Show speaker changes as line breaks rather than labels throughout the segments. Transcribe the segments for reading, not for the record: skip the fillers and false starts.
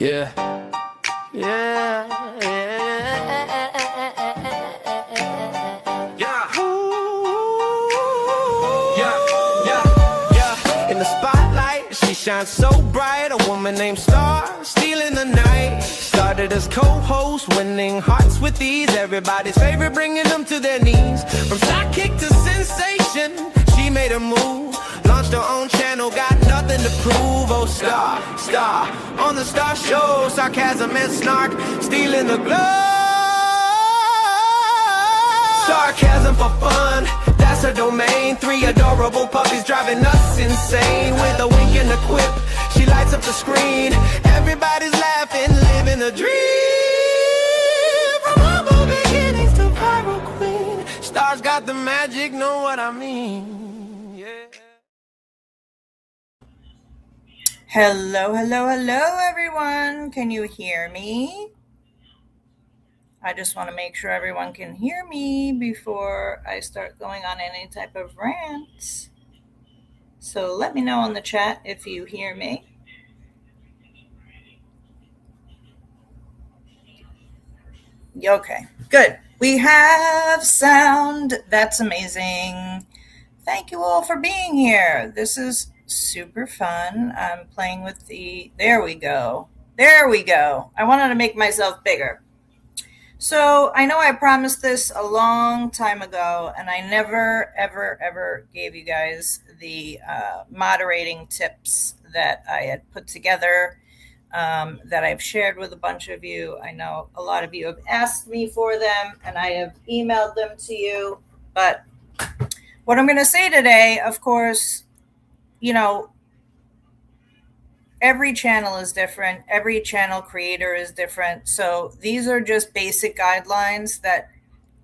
Yeah. Yeah. Yeah. In the spotlight, she shines so bright. A woman named Star, stealing the night. Started as co-host, winning hearts with ease. Everybody's favorite, bringing them to their knees. From sidekick to sensation, she made a move. Launched her own channel, got nothing to prove. Oh, Star, on the Star Show. Sarcasm and snark, stealing the glow. Sarcasm for fun, that's her domain. 3 adorable puppies driving us insane. With a wink and a quip, she lights up the screen. Everybody's laughing, living a dream. From humble beginnings to viral queen, Star's got the magic, know what I mean? Yeah.
Hello, everyone. Can you hear me? I just want to make sure everyone can hear me before I start going on any type of rant. So let me know in the chat if you hear me. Okay, good. We have sound. That's amazing. Thank you all for being here. This is super fun. I'm playing with there we go. I wanted to make myself bigger. So I know I promised this a long time ago, and I never, ever gave you guys the moderating tips that I had put together, that I've shared with a bunch of you. I know a lot of you have asked me for them, and I have emailed them to you. But what I'm going to say today, of course, every channel is different. Every channel creator is different. So these are just basic guidelines that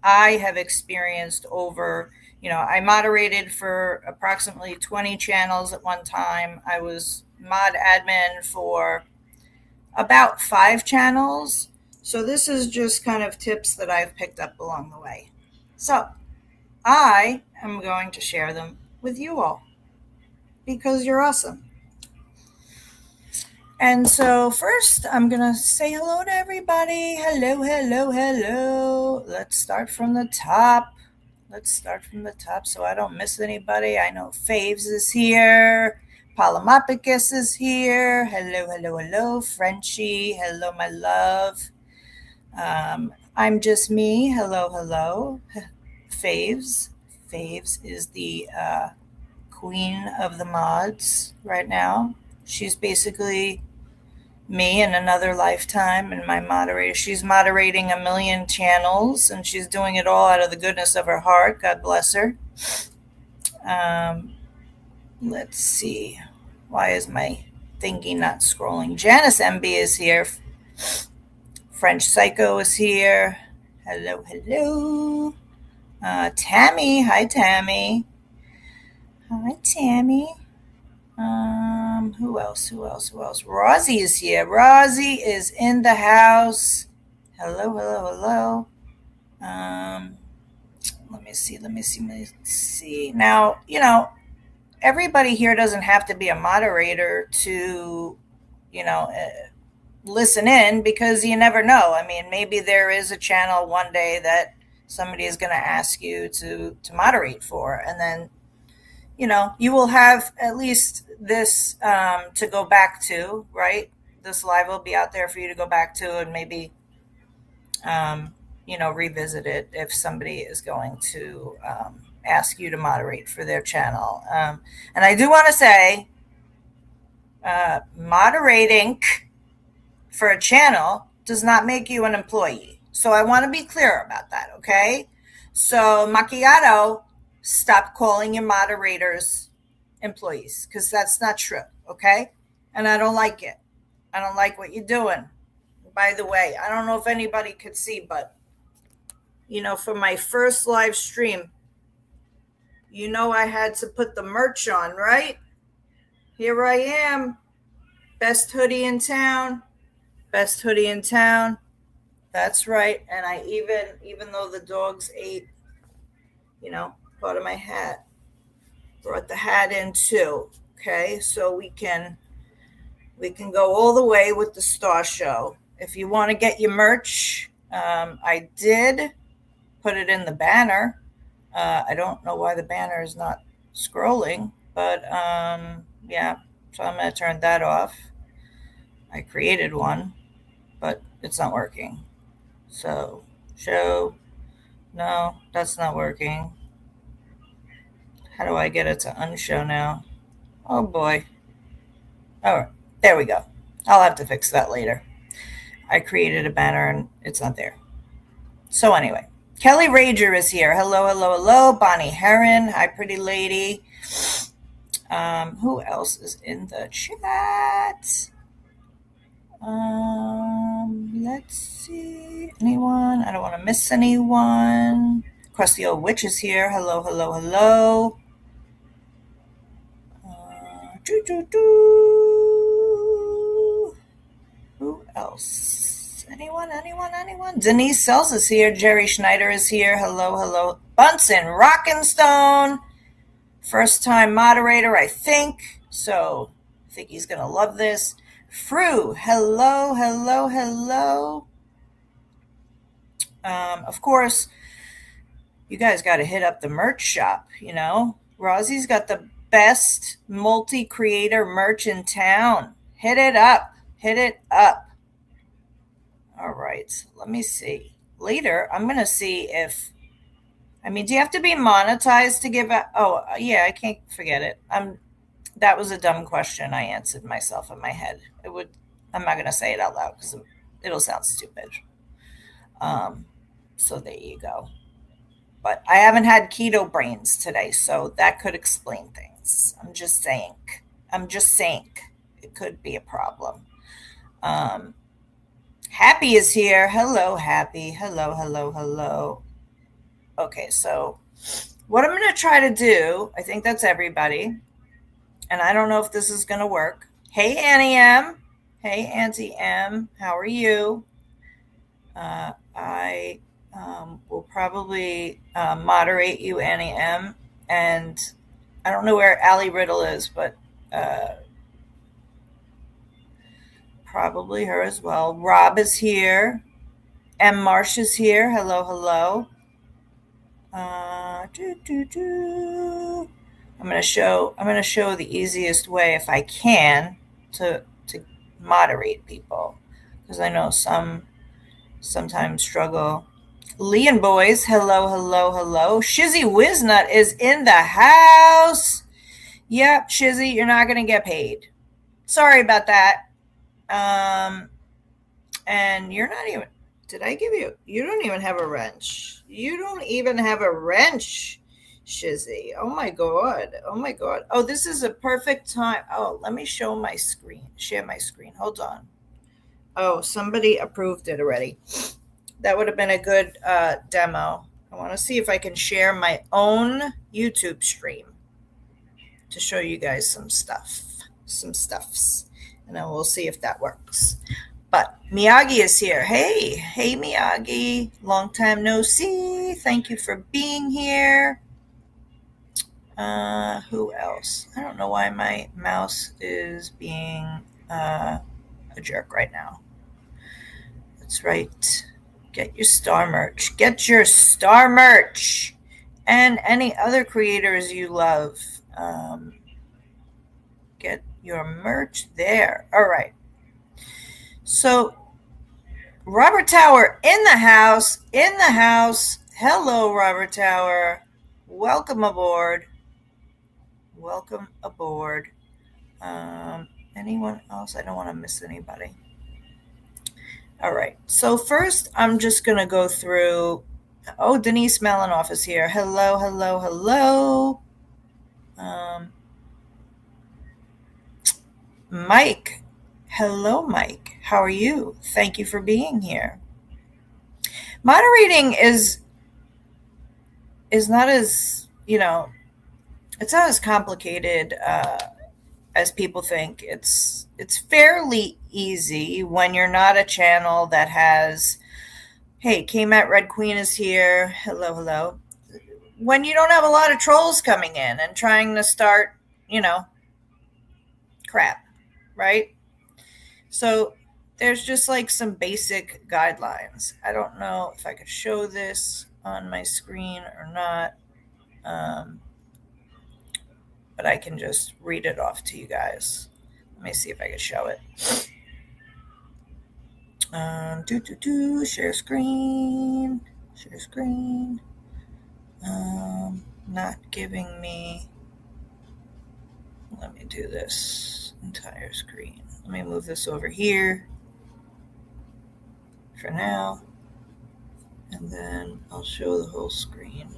I have experienced over, I moderated for approximately 20 channels at one time. I was mod admin for about 5 channels. So this is just kind of tips that I've picked up along the way. So I am going to share them with you all because you're awesome. And so first, I'm going to say hello to everybody. Hello. Let's start from the top. So I don't miss anybody. I know Faves is here. Palamapicus is here. Hello. Frenchie. Hello, my love. I'm just me. Hello. Faves. Faves is the queen of the mods right now. She's basically me in another lifetime and my moderator. She's moderating 1 million channels, and she's doing it all out of the goodness of her heart. God bless her. Let's see. Why is my thingy not scrolling? Janice MB is here. French Psycho is here. Hello. Tammy. Hi, Tammy. Who else? Rosie is here. Rosie is in the house. Hello. Let me see. Now, everybody here doesn't have to be a moderator to, listen in, because you never know. I mean, maybe there is a channel one day that somebody is going to ask you to moderate for, and then you will have at least this to go back to, right? This live will be out there for you to go back to and maybe, revisit it if somebody is going to ask you to moderate for their channel. And I do want to say, Moderatingk for a channel does not make you an employee. So I want to be clear about that, okay? So Macchiato, stop calling your moderators employees, because that's not true, okay? And I don't like it. I don't like what you're doing. By the way, I don't know if anybody could see, but, for my first live stream, I had to put the merch on, right? Here I am. Best hoodie in town. That's right. And I even though the dogs ate, part of my hat, brought the hat in too. Okay, so we can We can go all the way with the Star Show. If you want to get your merch, I did put it in the banner. I don't know why the banner is not scrolling, but yeah, so I'm going to turn that off. I created one, but it's not working. So, show. No, that's not working. How do I get it to unshow now? Oh boy. All right, there we go. I'll have to fix that later. I created a banner and it's not there. So anyway, Kelly Rager is here. Hello, hello, hello. Bonnie Heron. Hi, pretty lady. Who else is in the chat? Let's see. Anyone? I don't want to miss anyone. Crusty Old Witch is here. Hello, hello, hello. Who else? Anyone? Denise Sells is here. Jerry Schneider is here. Hello, hello. Bunsen Rockenstone. First time moderator, I think. So I think he's going to love this. Fru, hello, hello, hello. Of course, you guys got to hit up the merch shop, you know. Rosie's got the best multi-creator merch in town. Hit it up. Hit it up. All right, let me see. Later, I'm going to see if, do you have to be monetized to give out? Oh, yeah, I can't forget it. That was a dumb question I answered myself in my head. I'm not going to say it out loud because it'll sound stupid. So there you go. But I haven't had keto brains today, so that could explain things. I'm just saying. It could be a problem. Happy is here. Hello, Happy. Hello, hello, hello. Okay, so what I'm going to try to do, I think that's everybody, and I don't know if this is going to work. Hey, Annie M. Hey, Auntie M. How are you? I will probably moderate you, Annie M. And I don't know where Allie Riddle is, but probably her as well. Rob is here. M. Marsh is here. Hello, hello. I'm going to show the easiest way, if I can, to moderate people, because I know sometimes struggle. Leon Boys, hello, hello, hello. Shizzy Wiznut is in the house. Yep, Shizzy, you're not going to get paid. Sorry about that. And you're not even, did I give you, you don't even have a wrench. You don't even have a wrench, Shizzy. Oh my God. Oh, this is a perfect time. Oh, let me share my screen. Hold on. Oh, somebody approved it already. That would have been a good demo. I want to see if I can share my own YouTube stream to show you guys some stuffs. And then we'll see if that works. But Miyagi is here. Hey, Miyagi. Long time no see. Thank you for being here. Who else? I don't know why my mouse is being a jerk right now. That's right. Get your star merch. And any other creators you love. Get your merch there. All right. So, Robert Tower in the house. Hello, Robert Tower. Welcome aboard. Anyone else? I don't want to miss anybody. All right. So first, I'm just going to go through. Oh, Denise Malinoff is here. Hello. Mike. Hello, Mike. How are you? Thank you for being here. Moderating is not as, it's not as complicated as people think. It's fairly easy when you're not a channel that has, hey, K-Mat Red Queen is here. Hello. When you don't have a lot of trolls coming in and trying to start, crap, right? So there's just like some basic guidelines. I don't know if I could show this on my screen or not, um, but I can just read it off to you guys. Let me see if I can show it. Share screen, share screen. Not giving me. Let me do this entire screen. Let me move this over here for now, and then I'll show the whole screen.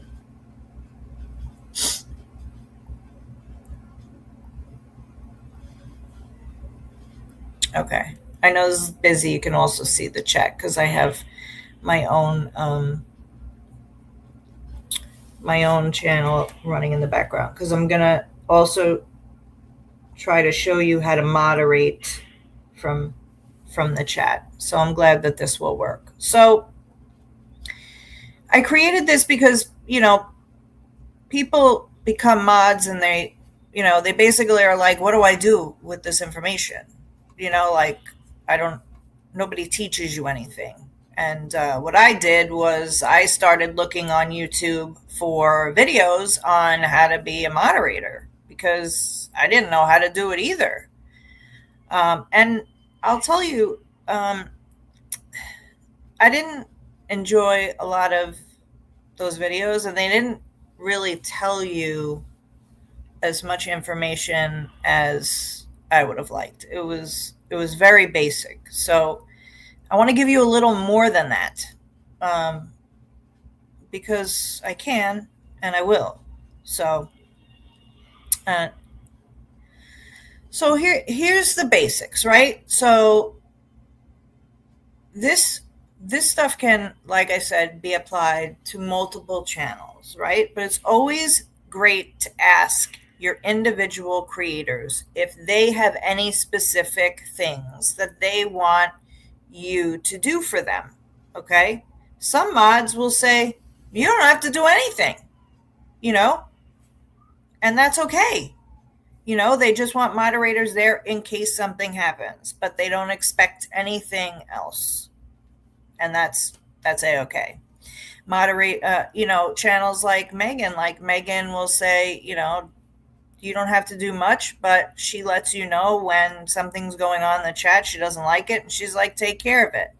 Okay. I know this is busy. You can also see the chat because I have my own channel running in the background, because I'm gonna also try to show you how to moderate from the chat. So I'm glad that this will work. So I created this because, people become mods and they basically are like, what do I do with this information? Like, nobody teaches you anything. And what I did was I started looking on YouTube for videos on how to be a moderator, because I didn't know how to do it either. And I'll tell you, I didn't enjoy a lot of those videos, and they didn't really tell you as much information as I would have liked. It was very basic. So I want to give you a little more than that, because I can and I will. So, here's the basics, right? So this stuff can, like I said, be applied to multiple channels, right? But it's always great to ask your individual creators if they have any specific things that they want you to do for them. Okay? Some mods will say, you don't have to do anything, and that's okay. They just want moderators there in case something happens, but they don't expect anything else. And that's a-okay. Moderate, channels like Megan will say, you don't have to do much, but she lets you know when something's going on in the chat, she doesn't like it, and she's like, take care of it.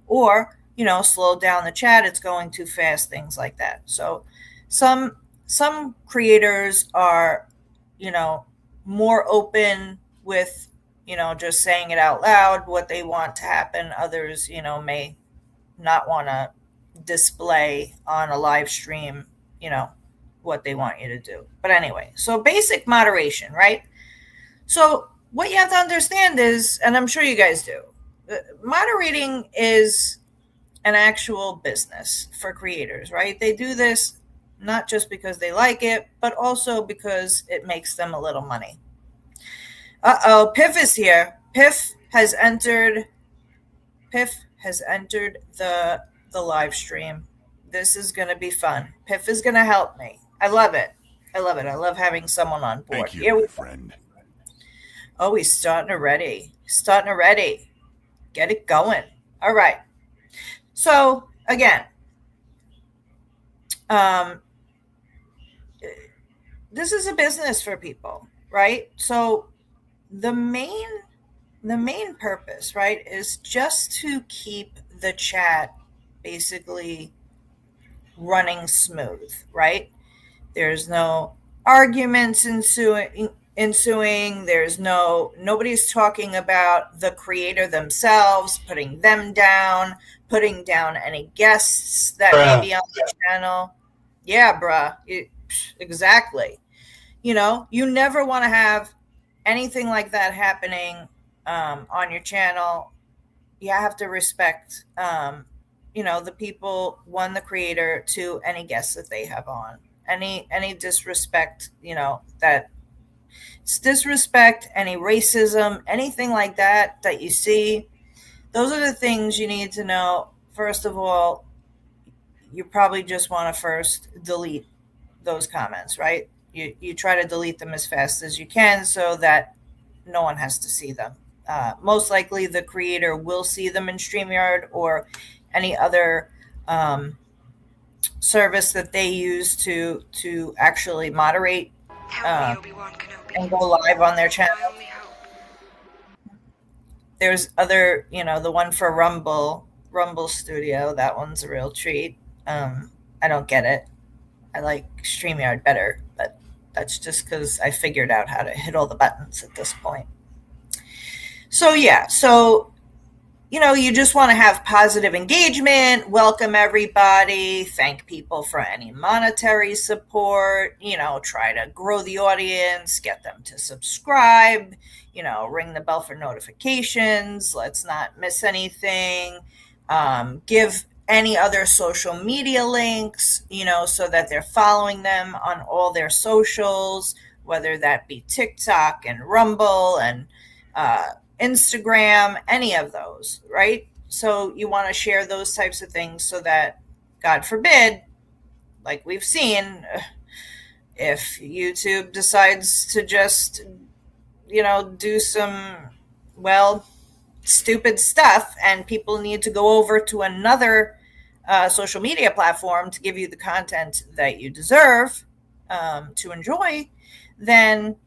Or, slow down the chat, it's going too fast, things like that. So some creators are, more open with, just saying it out loud, what they want to happen. Others, may not want to display on a live stream, what they want you to do. But anyway, so basic moderation, right? So what you have to understand is, and I'm sure you guys do, moderating is an actual business for creators, right? They do this not just because they like it, but also because it makes them a little money. Piff is here. Piff has entered the live stream. This is going to be fun. Piff is going to help me. I love it. I love having someone on board.
Thank you, my friend.
Oh, he's starting already. Get it going. All right. So again, this is a business for people, right? So the main purpose, right, is just to keep the chat basically running smooth, right? There's no arguments ensuing. There's nobody's talking about the creator themselves, putting them down, putting down any guests that may be on the channel. Yeah, bruh. Exactly. You never want to have anything like that happening on your channel. You have to respect, the people, one, the creator, two, any guests that they have on. Any disrespect, that it's disrespect, any racism, anything like that you see, those are the things you need to know. First of all, you probably just want to first delete those comments, right? You try to delete them as fast as you can so that no one has to see them. most likely the creator will see them in StreamYard or any other um, service that they use to actually moderate
Help me,
uh,
Obi-Wan Kenobi.
and go live on their
You're
channel.
my only hope.
There's other, the one for Rumble Studio. That one's a real treat. I don't get it. I like StreamYard better, but that's just because I figured out how to hit all the buttons at this point. So yeah, you just want to have positive engagement, welcome everybody, thank people for any monetary support, try to grow the audience, get them to subscribe, ring the bell for notifications, let's not miss anything, give any other social media links, so that they're following them on all their socials, whether that be TikTok and Rumble and Instagram, any of those, right? So you want to share those types of things so that, God forbid, like we've seen, if YouTube decides to just, do some, well, stupid stuff and people need to go over to another social media platform to give you the content that you deserve to enjoy, then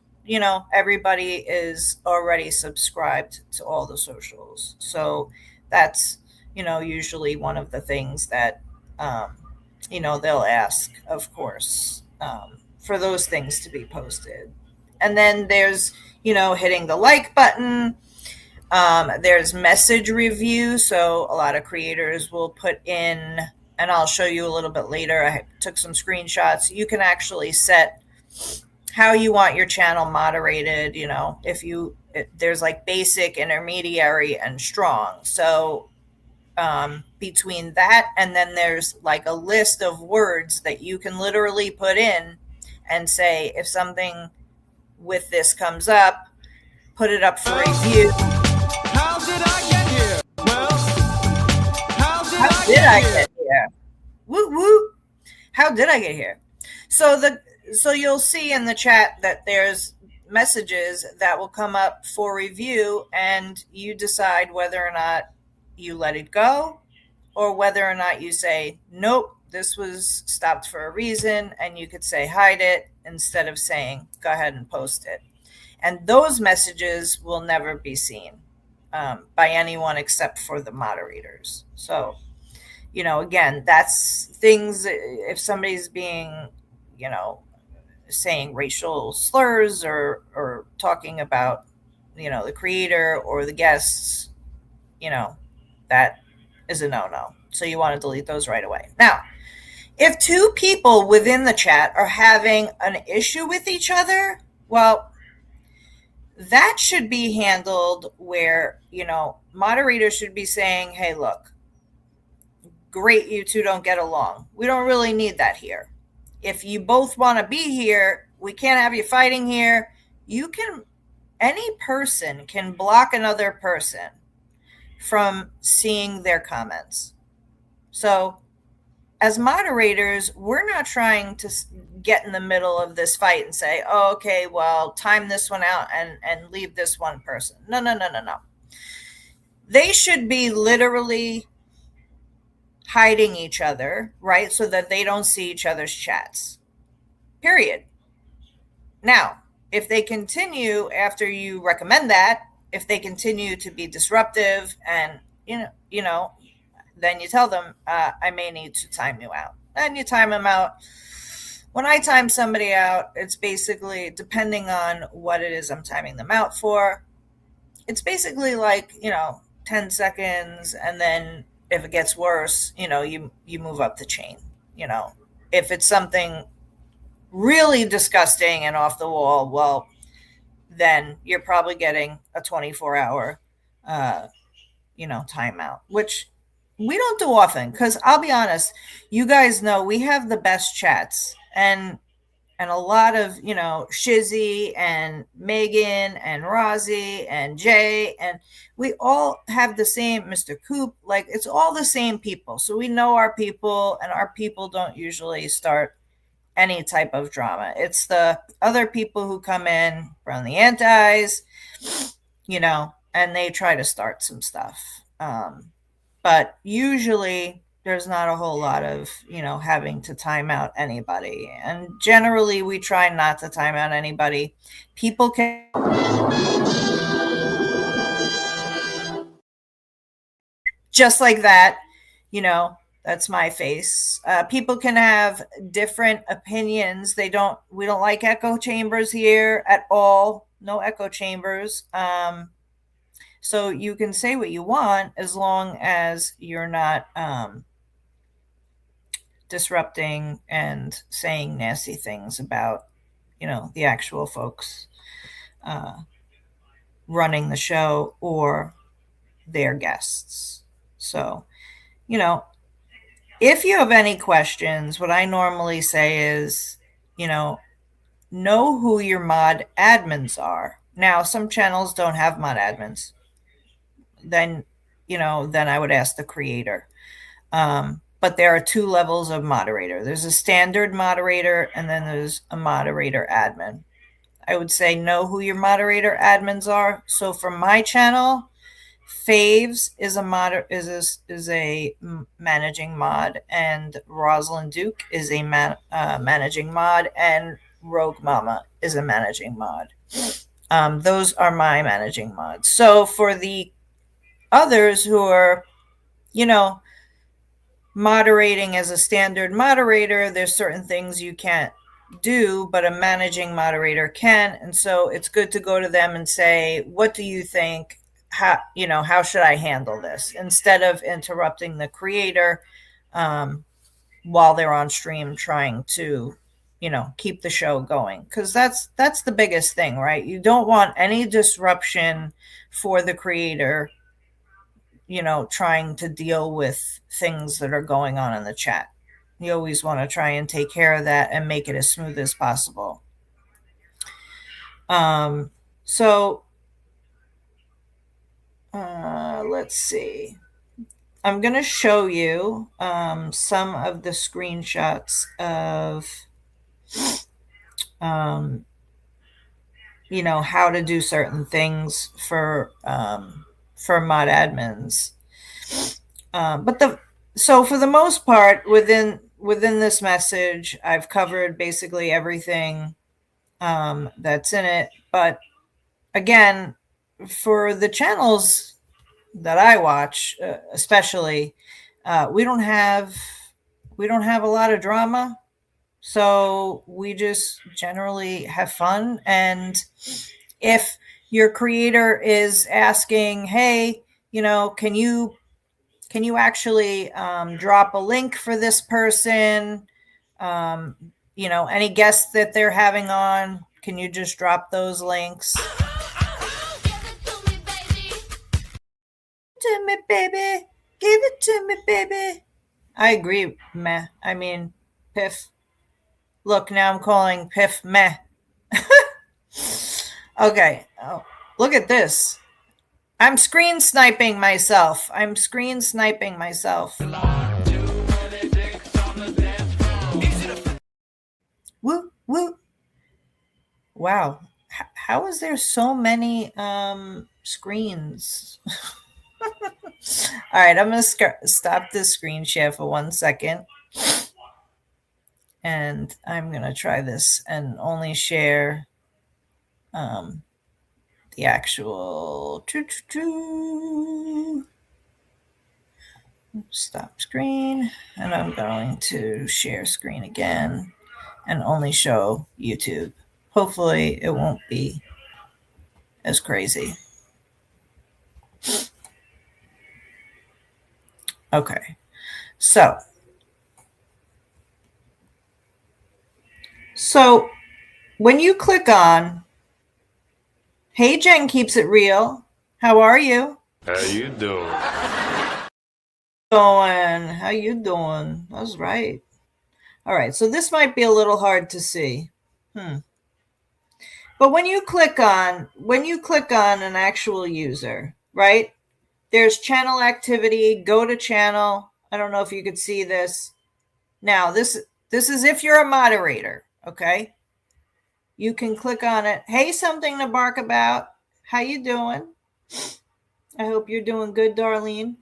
everybody is already subscribed to all the socials. So that's usually one of the things that they'll ask, of course, for those things to be posted. And then there's hitting the like button. There's message review. So a lot of creators will put in, and I'll show you a little bit later, I took some screenshots. You can actually set how you want your channel moderated. There's like basic, intermediary, and strong. So between that, and then there's like a list of words that you can literally put in and say, if something with this comes up, put it up for review.
How did I get here? Well,
How did I get here? Woo woo. How did I get here? So you'll see in the chat that there's messages that will come up for review, and you decide whether or not you let it go or whether or not you say, nope, this was stopped for a reason, and you could say hide it instead of saying go ahead and post it. And those messages will never be seen by anyone except for the moderators. So, again, that's things, if somebody's being, saying racial slurs or talking about, the creator or the guests, that is a no-no. So you want to delete those right away. Now, if two people within the chat are having an issue with each other, well, that should be handled where, moderators should be saying, hey, look, great, you two don't get along. We don't really need that here. If you both want to be here, we can't have you fighting here. Any person can block another person from seeing their comments. So as moderators, we're not trying to get in the middle of this fight and say, oh, okay, well, time this one out and leave this one person. No. They should be literally hiding each other, right? So that they don't see each other's chats. Period. Now, if they continue after you recommend that, if they continue to be disruptive and, then you tell them, I may need to time you out. And you time them out. When I time somebody out, it's basically, depending on what it is I'm timing them out for, it's basically like, 10 seconds. And then if it gets worse, you move up the chain. If it's something really disgusting and off the wall, well, then you're probably getting a 24-hour, timeout, which we don't do often, because I'll be honest, you guys know we have the best chats, and a lot of, Shizzy and Megan and Rozzy and Jay, and we all have the same Mr. Coop, like it's all the same people. So we know our people, and our people don't usually start any type of drama. It's the other people who come in from the antis, and they try to start some stuff. But usually there's not a whole lot of, having to time out anybody. And generally we try not to time out anybody. People can just like that, that's my face. People can have different opinions. We don't like echo chambers here at all. No echo chambers. So you can say what you want as long as you're not disrupting and saying nasty things about, the actual folks running the show or their guests. So, if you have any questions, what I normally say is, know who your mod admins are. Now, some channels don't have mod admins. Then I would ask the creator. But there are two levels of moderator. There's a standard moderator, and then there's a moderator admin. I would say know who your moderator admins are. So for my channel, Faves is a managing mod, and Rosalind Duke is a managing mod, and Rogue Mama is a managing mod. Those are my managing mods. So for the others who are, moderating as a standard moderator, there's certain things you can't do, but a managing moderator can. And so it's good to go to them and say, what do you think? How should I handle this? Instead of interrupting the creator while they're on stream trying to, keep the show going. Because that's the biggest thing, right? You don't want any disruption for the creator, trying to deal with things that are going on in the chat. You always want to try and take care of that and make it as smooth as possible. So let's see. I'm going to show you some of the screenshots of, how to do certain things for mod admins. So for the most part, within this message, I've covered basically everything that's in it. But again, for the channels that I watch, especially, we don't have a lot of drama. So we just generally have fun. And if your creator is asking, hey, can you actually drop a link for this person? Any guests that they're having on, can you just drop those links? To me, baby. Give it to me, baby. I agree, meh. I mean, Piff. Look, now I'm calling Piff meh. Okay. Oh, look at this. I'm screen sniping myself. Woo, woo. Wow. How is there so many screens? All right, I'm going to stop this screen share for 1 second. And I'm going to try this and only share the actual stop screen. And I'm going to share screen again and only show YouTube. Hopefully it won't be as crazy. Okay, so when you click on, hey, Jen keeps it real. How are you?
How you doing?
How you doing? That's right. All right, so this might be a little hard to see. But when you click on an actual user, right? There's channel activity, go to channel. I don't know if you could see this. Now, this is if you're a moderator, okay? You can click on it. Hey, something to bark about. How you doing? I hope you're doing good, Darlene.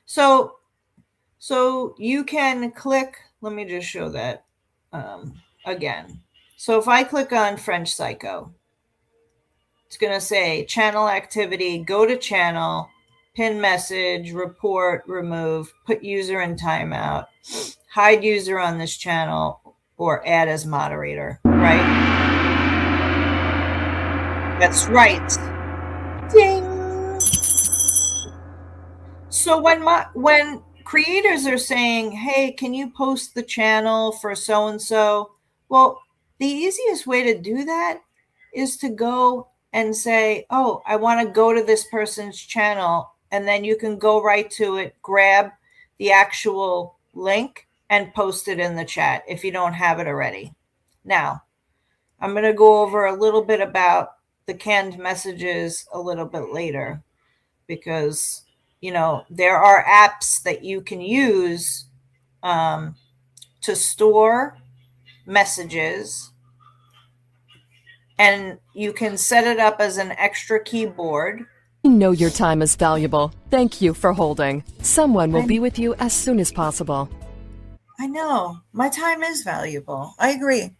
So you can click, let me just show that again. So if I click on French Psycho, it's going to say channel activity, go to channel, pin message, report, remove, put user in timeout, hide user on this channel, or add as moderator, right? That's right. Ding. So when creators are saying, "Hey, can you post the channel for so and so?" Well, the easiest way to do that is to go and say, "Oh, I want to go to this person's channel," and then you can go right to it, grab the actual link and post it in the chat if you don't have it already. Now, I'm going to go over a little bit about the canned messages a little bit later, because there are apps that you can use to store messages, and you can set it up as an extra keyboard.
We know your time is valuable. Thank you for holding. Someone will be with you as soon as possible.
I know. My time is valuable. I agree.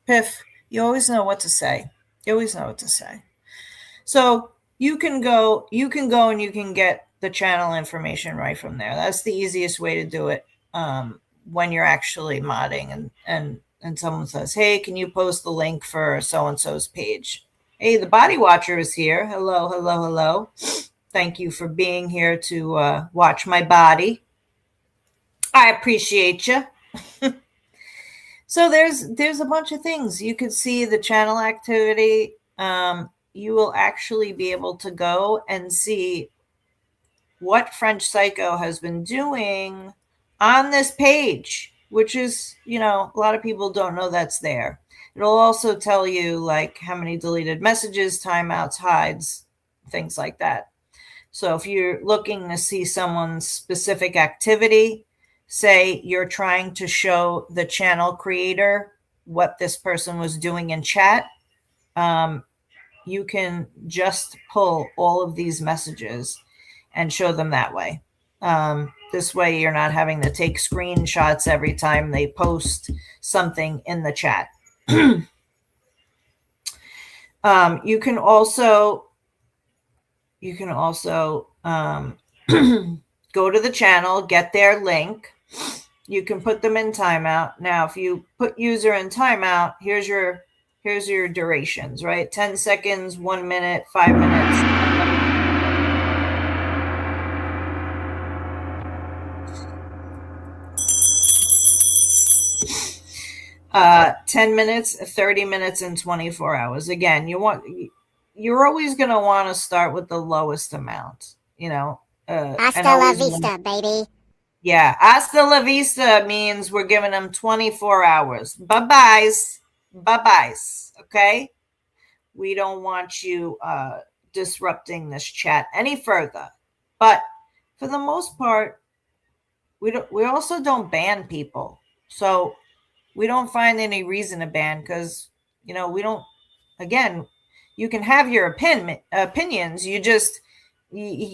Piff, you always know what to say. So you can go and you can get the channel information right from there. That's the easiest way to do it when you're actually modding and someone says, "Hey, can you post the link for so-and-so's page?" Hey, the Body Watcher is here. Hello. Thank you for being here to watch my body. I appreciate you. So there's a bunch of things. You could see the channel activity. You will actually be able to go and see what French Psycho has been doing on this page, which is, a lot of people don't know that's there. It'll also tell you like how many deleted messages, timeouts, hides, things like that. So if you're looking to see someone's specific activity, say you're trying to show the channel creator what this person was doing in chat, you can just pull all of these messages and show them that way. This way you're not having to take screenshots every time they post something in the chat. You can also go to the channel, get their link. You can put them in timeout. Now, if you put user in timeout, here's your durations, right? 10 seconds, 1 minute, 5 minutes. 10 minutes, 30 minutes, and 24 hours. Again, you're always going to want to start with the lowest amount,
Hasta la vista, baby.
Yeah, hasta la vista means we're giving them 24 hours. Bye-byes. Okay? We don't want you disrupting this chat any further. But for the most part, we also don't ban people. So we don't find any reason to ban, because, we don't, again, you can have your opinions. You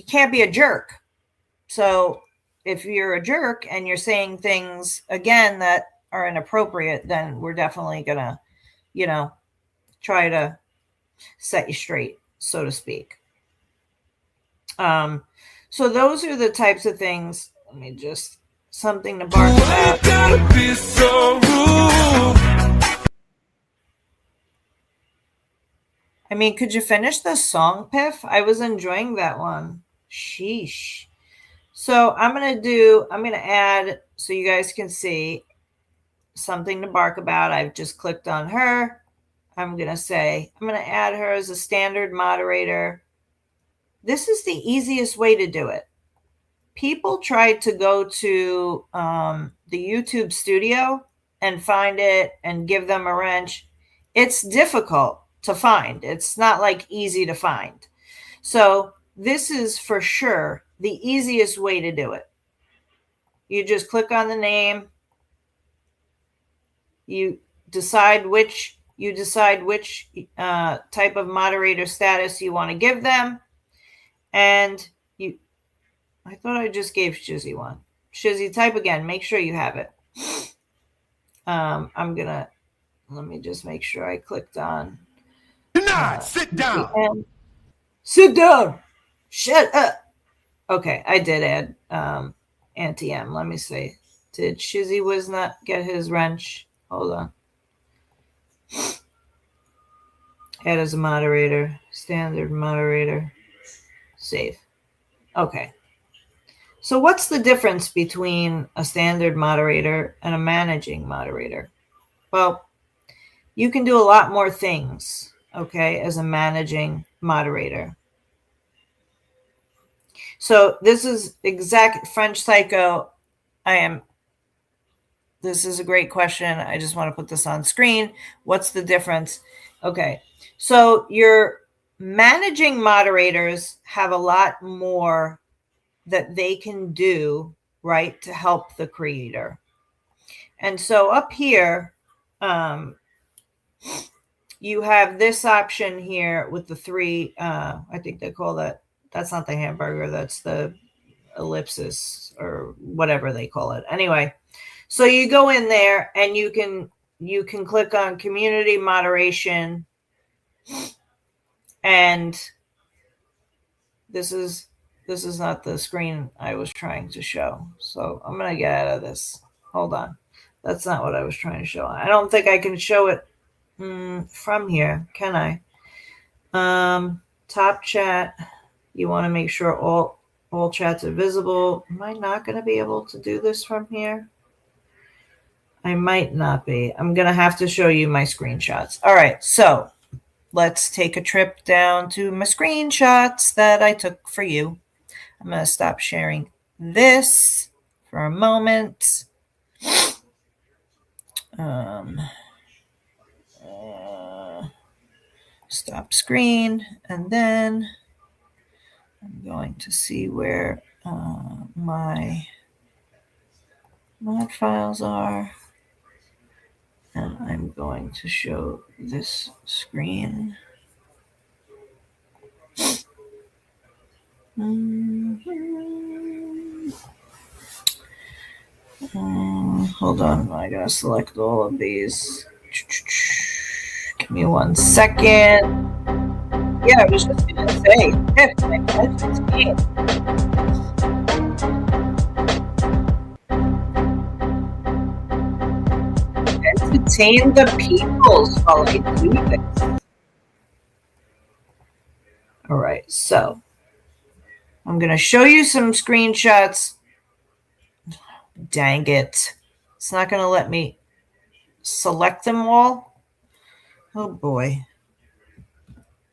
can't be a jerk. So if you're a jerk and you're saying things, again, that are inappropriate, then we're definitely going to, try to set you straight, so to speak. So those are the types of things. Let me just, something to bark about. I mean, could you finish the song, Piff? I was enjoying that one. Sheesh. So I'm going to add, so you guys can see, something to bark about. I've just clicked on her. I'm going to add her as a standard moderator. This is the easiest way to do it. People tried to go to the YouTube studio and find it and give them a wrench. It's difficult to find. It's not like easy to find. So this is for sure the easiest way to do it. You just click on the name. You decide which type of moderator status you want to give them. And I thought I just gave Shizzy one. Shizzy, type again. Make sure you have it. Let me just make sure I clicked on.
Sit down.
Sit down. Shut up. Okay, I did add Auntie M. Let me see. Did Shizzy Wiz not get his wrench? Hold on. Add as a moderator. Standard moderator. Save. Okay. So what's the difference between a standard moderator and a managing moderator? Well, you can do a lot more things, okay, as a managing moderator. So this is exact French Psycho. This is a great question. I just want to put this on screen. What's the difference? Okay. So your managing moderators have a lot more that they can do, right, to help the creator. And so up here, you have this option here with the three, I think they call that's not the hamburger, that's the ellipsis or whatever they call it. Anyway, so you go in there and you can click on community moderation, and this is not the screen I was trying to show. So I'm going to get out of this. Hold on. That's not what I was trying to show. I don't think I can show it from here, can I? Top chat. You want to make sure all chats are visible. Am I not going to be able to do this from here? I might not be. I'm going to have to show you my screenshots. All right, so let's take a trip down to my screenshots that I took for you. I'm going to stop sharing this for a moment. Stop screen, and then I'm going to see where my mod files are, and I'm going to show this screen. Hold on, I gotta select all of these. Give me 1 second. Yeah, I was just gonna say, entertain the peoples while I do this. All right, so I'm gonna show you some screenshots. Dang it. It's not gonna let me select them all. Oh boy.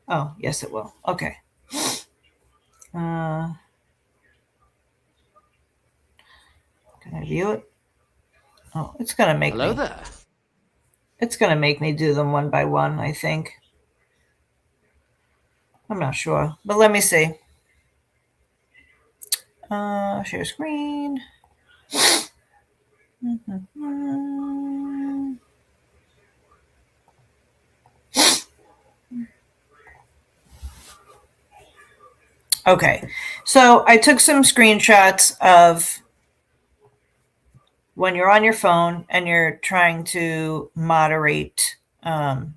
Oh, yes, it will. Okay. Can I view it? Oh, it's going to make
Hello there.
It's going to make me do them one by one, I think. I'm not sure, but let me see. Share screen. Okay, so I took some screenshots of when you're on your phone and you're trying to moderate. Now,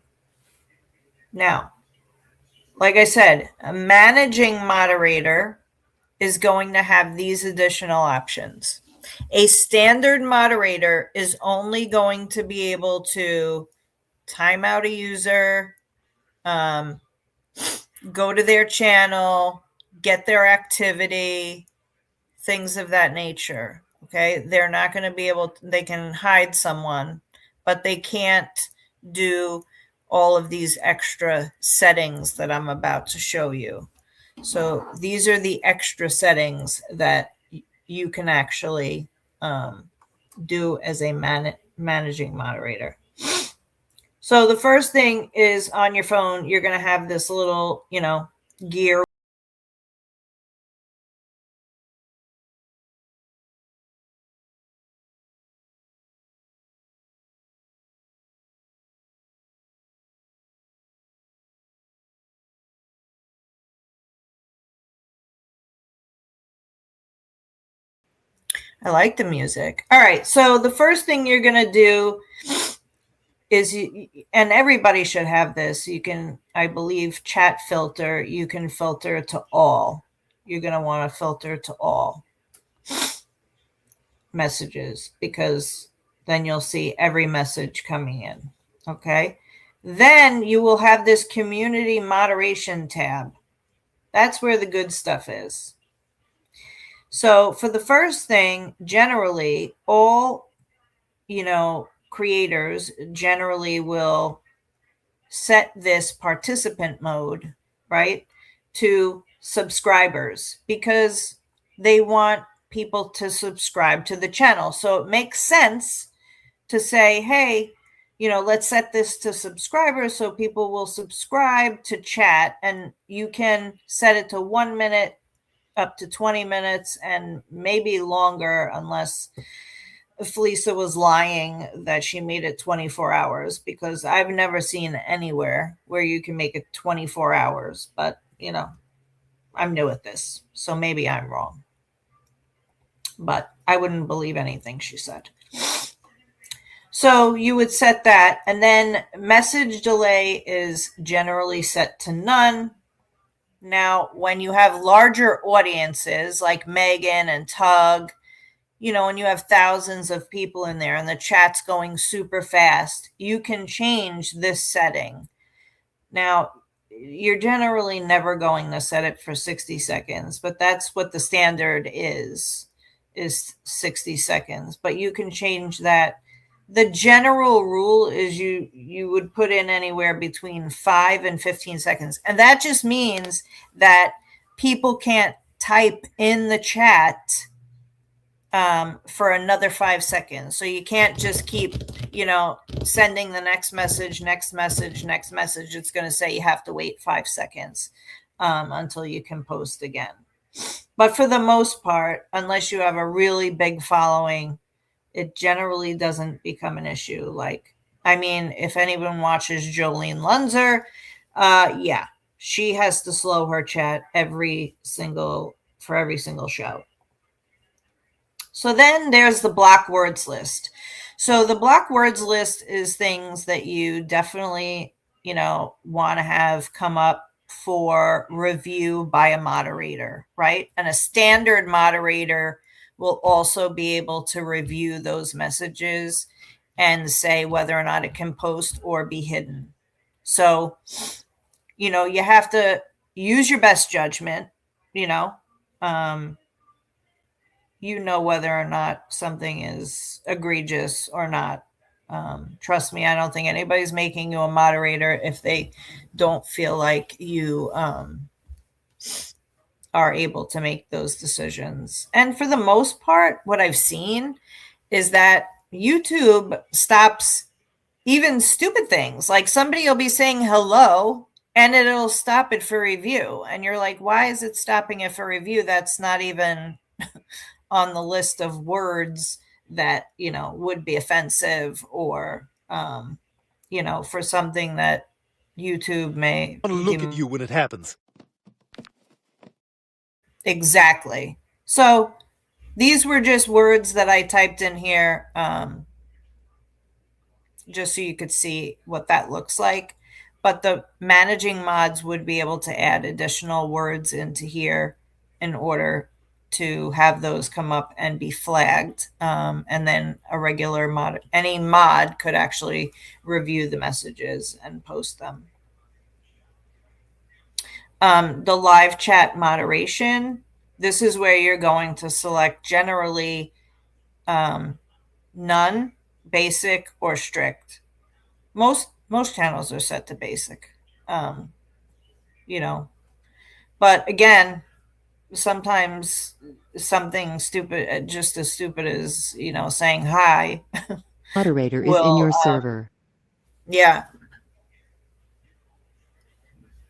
like I said, a managing moderator is going to have these additional options. A standard moderator is only going to be able to time out a user, go to their channel, get their activity, things of that nature. Okay. They're not going to be able to, they can hide someone, but they can't do all of these extra settings that I'm about to show you. So these are the extra settings that you can actually do as a managing moderator. So the first thing is on your phone, you're going to have this little, gear I like the music. All right. So the first thing you're going to do is, and everybody should have this. You can, I believe, chat filter. You can filter to all. You're going to want to filter to all messages, because then you'll see every message coming in. Okay. Then you will have this community moderation tab. That's where the good stuff is. So for the first thing, generally, all, creators generally will set this participant mode, right, to subscribers, because they want people to subscribe to the channel. So it makes sense to say, hey, let's set this to subscribers so people will subscribe to chat, and you can set it to 1 minute up to 20 minutes and maybe longer, unless Felisa was lying that she made it 24 hours, because I've never seen anywhere where you can make it 24 hours. But, I'm new at this, so maybe I'm wrong. But I wouldn't believe anything she said. So you would set that, and then message delay is generally set to none. Now, when you have larger audiences like Megan and Tug, when you have thousands of people in there and the chat's going super fast, you can change this setting. Now, you're generally never going to set it for 60 seconds, but that's what the standard is 60 seconds. But you can change that. The general rule is you would put in anywhere between 5 and 15 seconds. And that just means that people can't type in the chat for another 5 seconds. So you can't just keep, sending the next message. It's going to say you have to wait 5 seconds until you can post again. But for the most part, unless you have a really big following, it generally doesn't become an issue. If anyone watches Jolene Lunzer, she has to slow her chat for every single show. So then there's the block words list. So the block words list is things that you definitely, want to have come up for review by a moderator, right? And a standard moderator will also be able to review those messages and say whether or not it can post or be hidden. So, you have to use your best judgment, whether or not something is egregious or not. Trust me, I don't think anybody's making you a moderator if they don't feel like you are able to make those decisions. And for the most part, what I've seen is that YouTube stops even stupid things. Like somebody will be saying hello and it'll stop it for review. And you're like, why is it stopping it for review? That's not even on the list of words that, would be offensive or, for something that YouTube may
look at you when it happens.
Exactly. So these were just words that I typed in here, just so you could see what that looks like. But the managing mods would be able to add additional words into here in order to have those come up and be flagged. And then a regular mod, any mod could actually review the messages and post them. The live chat moderation, this is where you're going to select generally none, basic, or strict. Most channels are set to basic, but again, sometimes something stupid, just as stupid as, saying hi.
Moderator is in your server.
Yeah.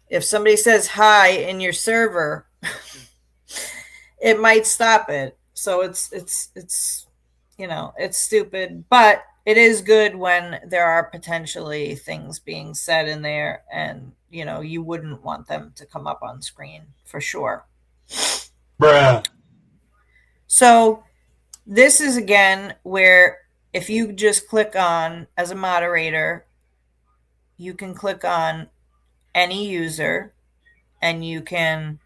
If somebody says hi in your server, it might stop it. So it's stupid, but it is good when there are potentially things being said in there and, you wouldn't want them to come up on screen for sure.
Bruh.
So This is again where if you just click on, as a moderator, you can click on any user and you can,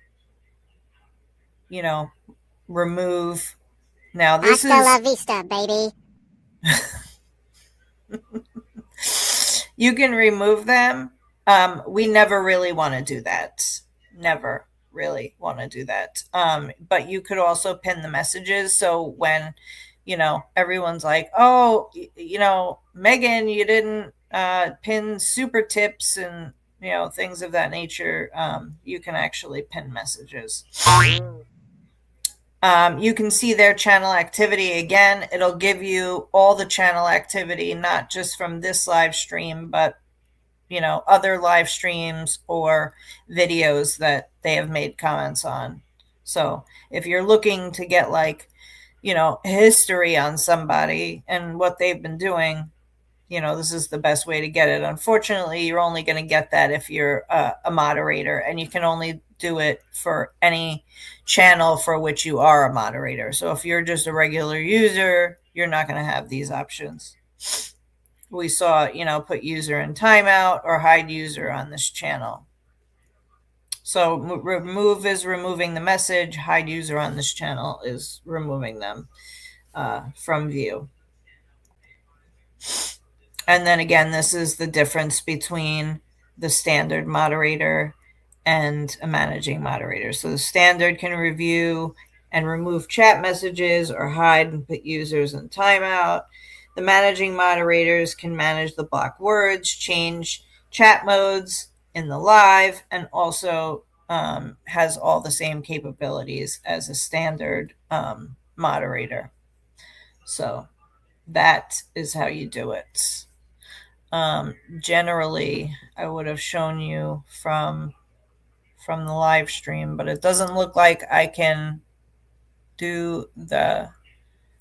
remove. Now this
Hasta la
is,
vista, baby.
you can remove them. We never really want to do that. Never really want to do that. But you could also pin the messages. So when, everyone's like, oh, Megan, you didn't pin super tips and, things of that nature. You can actually pin messages. You can see their channel activity again. It'll give you all the channel activity, not just from this live stream, but other live streams or videos that they have made comments on. So if you're looking to get history on somebody and what they've been doing, this is the best way to get it. Unfortunately, you're only going to get that if you're a moderator, and you can only do it for any channel for which you are a moderator. So if you're just a regular user, you're not going to have these options. We saw, put user in timeout or hide user on this channel. So remove is removing the message. Hide user on this channel is removing them from view. And then again, this is the difference between the standard moderator and a managing moderator. So the standard can review and remove chat messages or hide and put users in timeout. The managing moderators can manage the block words, change chat modes in the live, and also has all the same capabilities as a standard moderator. So that is how you do it. Generally, I would have shown you from the live stream, but it doesn't look like I can do the...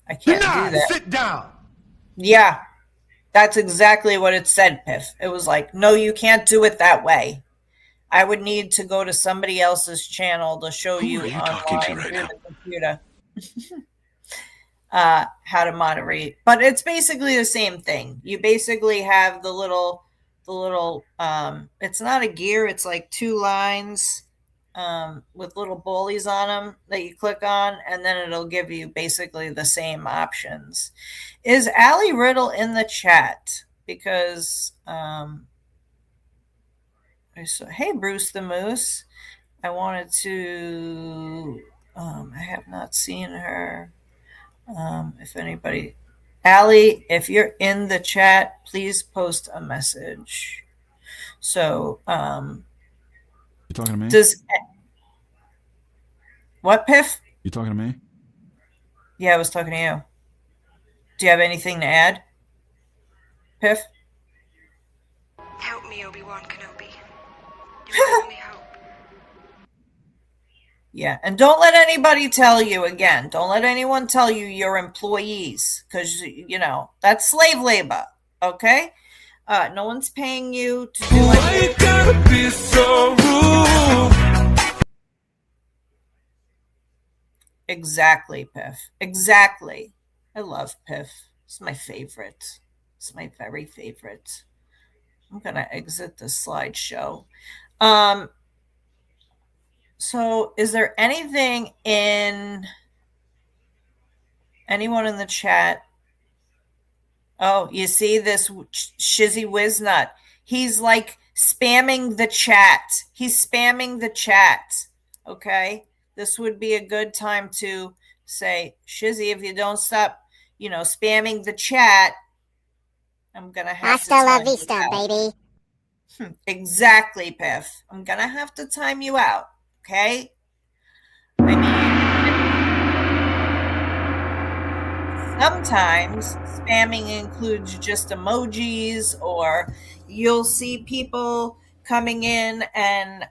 I can't do that.
Sit down.
Yeah, that's exactly what it said, Piff. It was like, no, you can't do it that way. I would need to go to somebody else's channel to show you online through the computer how to moderate. But it's basically the same thing. You basically have the little it's not a gear, it's like two lines with little bullies on them that you click on, and then it'll give you basically the same options. Is Allie Riddle in the chat? Because hey, Bruce the Moose. I wanted to... I have not seen her. If anybody... Allie, if you're in the chat, please post a message. So,
you talking to me?
What, Piff?
You talking to me?
Yeah, I was talking to you. Do you have anything to add, Piff?
Help me, Obi-Wan Kenobi. You're my only hope.
Yeah, and don't let anybody tell you, again, don't let anyone tell you you're employees, because, that's slave labor, okay? No one's paying you to do anything.
Gotta be so rude.
Exactly, Piff. Exactly. I love Piff. It's my favorite. It's my very favorite. I'm going to exit the slideshow. So is there anything in... anyone in the chat? Oh, you see this Shizzy Wiznut. He's like spamming the chat. He's spamming the chat. Okay? This would be a good time to say, Shizzy, if you don't stop, spamming the chat, I'm going to have
Hasta la vista, baby.
Exactly, Piff. I'm going to have to time you out. Okay? I mean, sometimes spamming includes just emojis, or you'll see people coming in and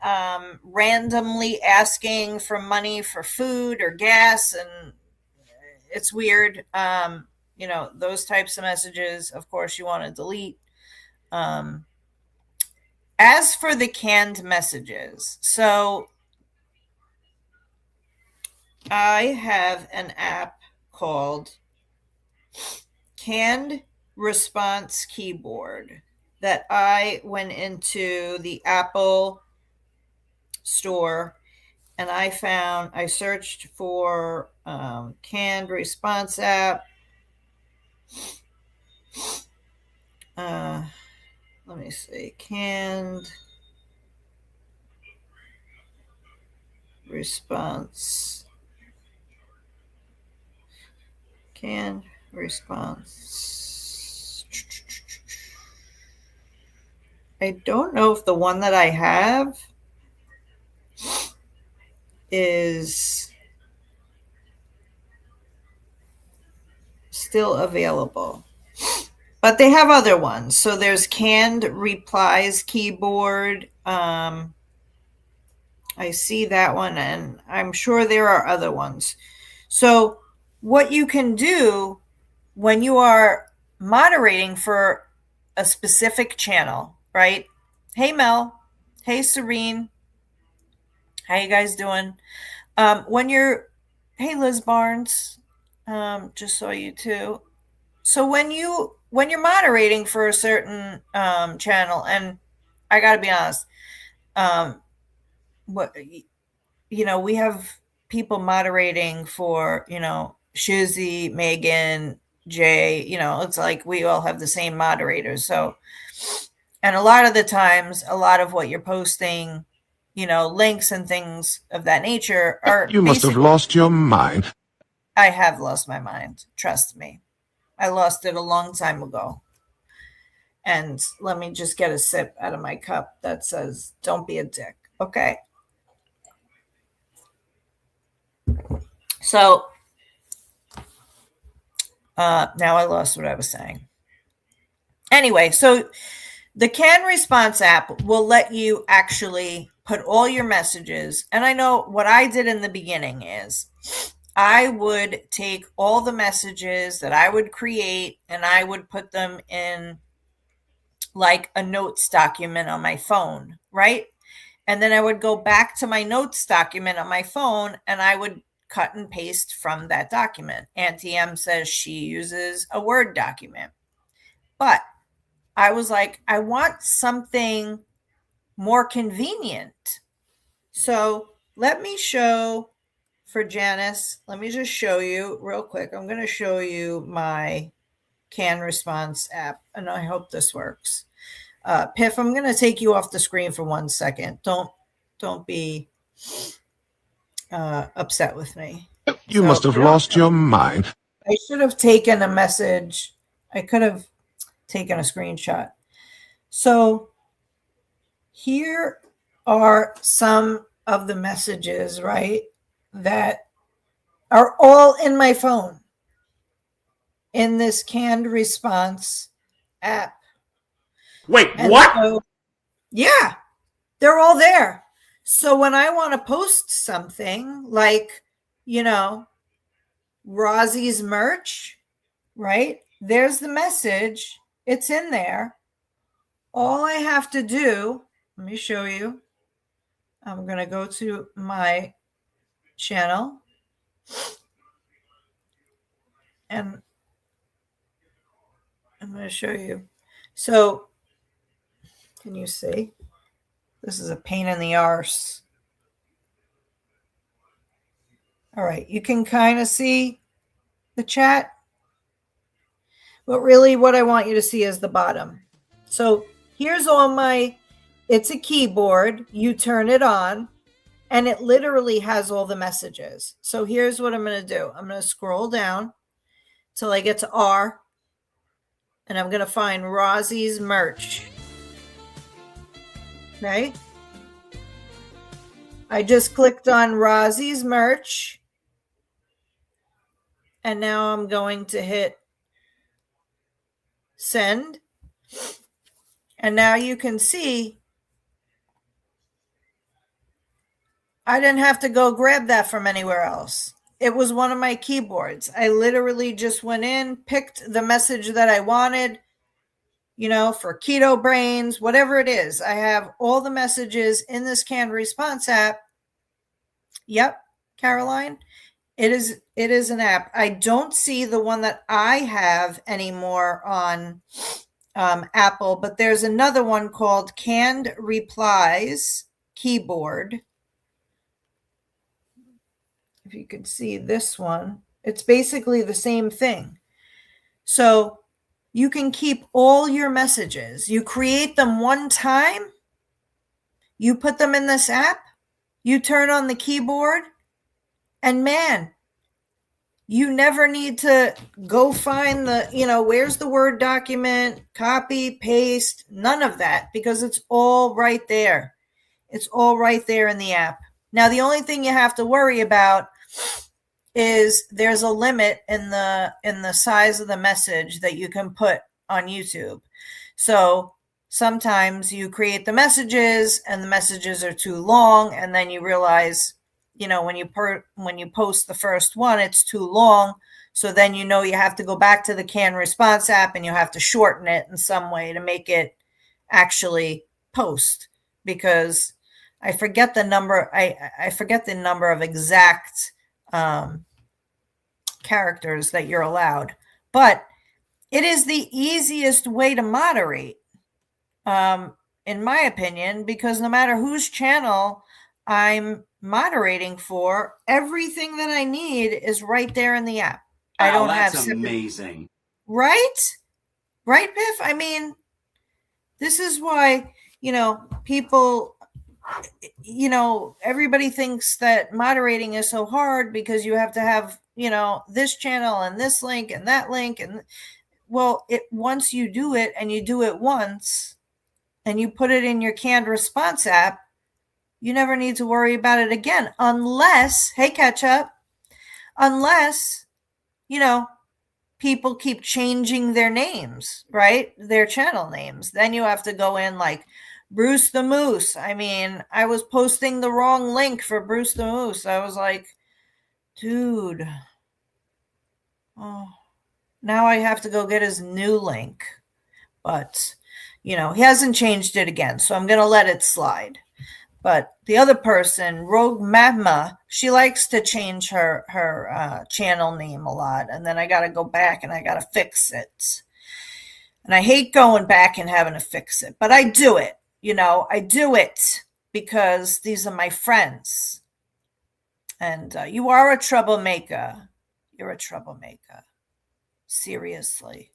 randomly asking for money for food or gas, and it's weird. Those types of messages, of course, you want to delete. As for the canned messages, so I have an app called Canned Response Keyboard that I went into the Apple store and I searched for canned response app. Let me see. Canned response. Canned response. I don't know if the one that I have is still available. But they have other ones. So there's Canned Replies Keyboard. I see that one, and I'm sure there are other ones. So what you can do when you are moderating for a specific channel, right? Hey, Mel. Hey, Serene. How you guys doing? Hey, Liz Barnes. Just saw you too. So when you're moderating for a certain channel, and I got to be honest, we have people moderating for Shizzy, Megan, Jay. It's like we all have the same moderators. So, and a lot of the times, a lot of what you're posting, links and things of that nature are.
You must have lost your mind.
I have lost my mind. Trust me. I lost it a long time ago. And let me just get a sip out of my cup that says, don't be a dick. Okay. So now I lost what I was saying. Anyway, so the Can Response app will let you actually put all your messages. And I know what I did in the beginning is I would take all the messages that I would create and I would put them in like a notes document on my phone, right? And then I would go back to my notes document on my phone and I would cut and paste from that document. Auntie M says she uses a Word document. But I was like, I want something more convenient. So let me show for Janice. Let me just show you real quick. I'm going to show you my Can Response app, and I hope this works. Piff, I'm going to take you off the screen for 1 second. Don't be upset with me.
You must have lost your mind.
I should have taken a message. I could have taken a screenshot. So here are some of the messages, right, that are all in my phone in this Canned Response app.
Wait, and what?
So, yeah, they're all there. So when I want to post something like, Rosie's merch, right? There's the message. It's in there. All I have to do, let me show you. I'm going to go to my channel. And I'm going to show you. So, can you see? This is a pain in the arse. All right, you can kind of see the chat. But really what I want you to see is the bottom. So here's it's a keyboard. You turn it on and it literally has all the messages. So here's what I'm going to do. I'm going to scroll down till I get to R. And I'm going to find Rosie's merch. Okay. I just clicked on Rosie's merch. And now I'm going to hit send. And now you can see I didn't have to go grab that from anywhere else. It was one of my keyboards. I literally just went in, picked the message that I wanted, for keto brains, whatever it is. I have all the messages in this Canned Response app. Yep, Caroline. It is an app. I don't see the one that I have anymore on Apple, but there's another one called Canned Replies Keyboard. If you could see this one, it's basically the same thing. So you can keep all your messages. You create them one time, you put them in this app, you turn on the keyboard, and man, you never need to go find where's the Word document, copy, paste, none of that, because it's all right there. It's all right there in the app. Now, the only thing you have to worry about is there's a limit in the size of the message that you can put on YouTube. So sometimes you create the messages and the messages are too long, and then you realize, when you post the first one, it's too long. So then you have to go back to the Can Response app and you have to shorten it in some way to make it actually post, because I forget the number. I forget the number of exact characters that you're allowed, but it is the easiest way to moderate, in my opinion, because no matter whose channel I'm moderating for, everything that I need is right there in the app. I don't have
amazing.
Right, Piff? I mean, this is why people, everybody thinks that moderating is so hard because you have to have this channel and this link and that link, and once you do it, and you do it once and you put it in your Canned Response app, you never need to worry about it again, unless, hey, Ketchup, unless people keep changing their names, right? Their channel names. Then you have to go in like Bruce the Moose. I mean, I was posting the wrong link for Bruce the Moose. I was like, dude, now I have to go get his new link. But, he hasn't changed it again, so I'm going to let it slide. But the other person, Rogue Magma, she likes to change her channel name a lot. And then I got to go back and I got to fix it. And I hate going back and having to fix it. But I do it. I do it because these are my friends. And you are a troublemaker. You're a troublemaker. Seriously.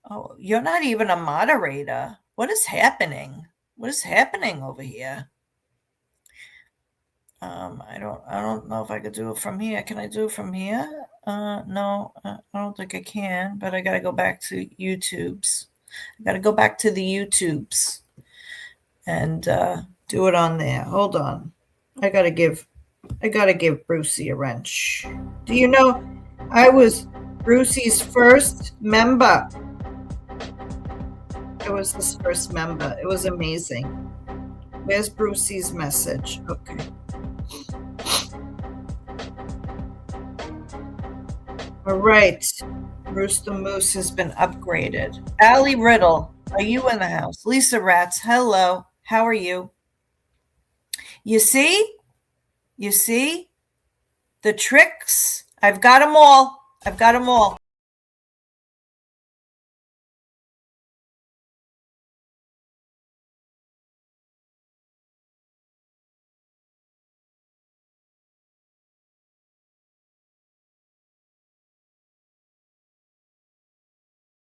Oh, you're not even a moderator. What is happening? What is happening over here? I don't know if I could do it from here. Can I do it from here? No, I don't think I can, but I got to go back to YouTube's. I got to go back to the YouTube's and do it on there. Hold on. I got to give Brucey a wrench. Do you know I was Brucey's first member? I was his first member. It was amazing. Where's Brucey's message? Okay. All right. Bruce the Moose has been upgraded. Allie Riddle, are you in the house? Lisa Rats, hello. How are you? You see? You see? The tricks? I've got them all. I've got them all.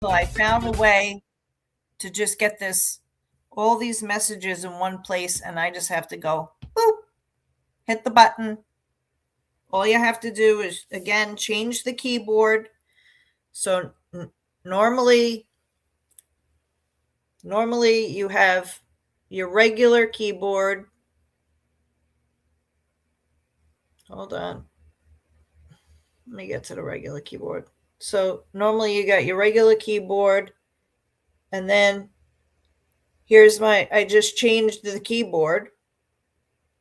So I found a way to just get all these messages in one place, and I just have to go, boop, hit the button. All you have to do is, again, change the keyboard. So normally you have your regular keyboard. Hold on. Let me get to the regular keyboard. So normally you got your regular keyboard, and then I just changed the keyboard,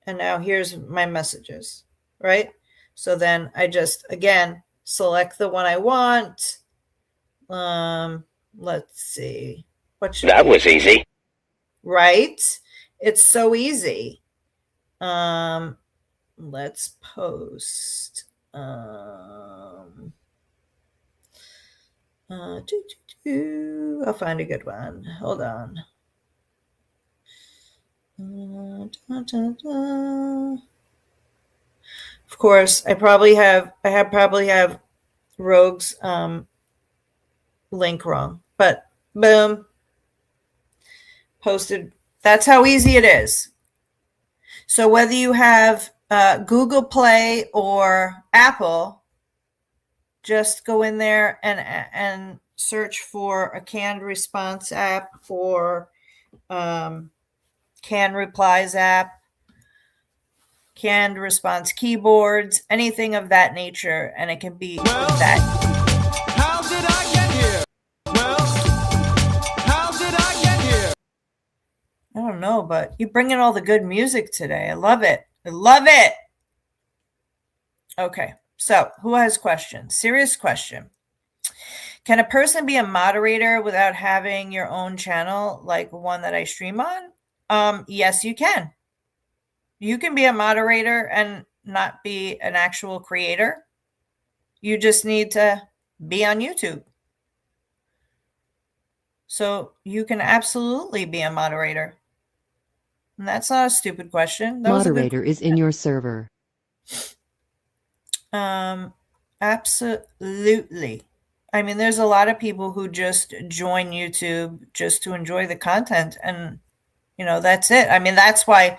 and now here's my messages, right? So then I just, again, select the one I want. Let's see.
That was easy.
Right? It's so easy. Let's post. I'll find a good one. Hold on. Of course, I probably have Rogue's link wrong, but boom, posted. That's how easy it is. So whether you have Google Play or Apple, just go in there and search for a canned response app or canned replies app, canned response keyboards, anything of that nature, and it can be that.
How did I get here? Well, how did I get here?
I don't know, but you bring in all the good music today. I love it. I love it. Okay, so who has questions? Serious question. Can a person be a moderator without having your own channel, like one that I stream on? Yes, you can. You can be a moderator and not be an actual creator. You just need to be on YouTube. So you can absolutely be a moderator. And that's not a stupid question.
Moderator is in your server.
Absolutely. I mean, there's a lot of people who just join YouTube just to enjoy the content, and that's it. I mean, that's why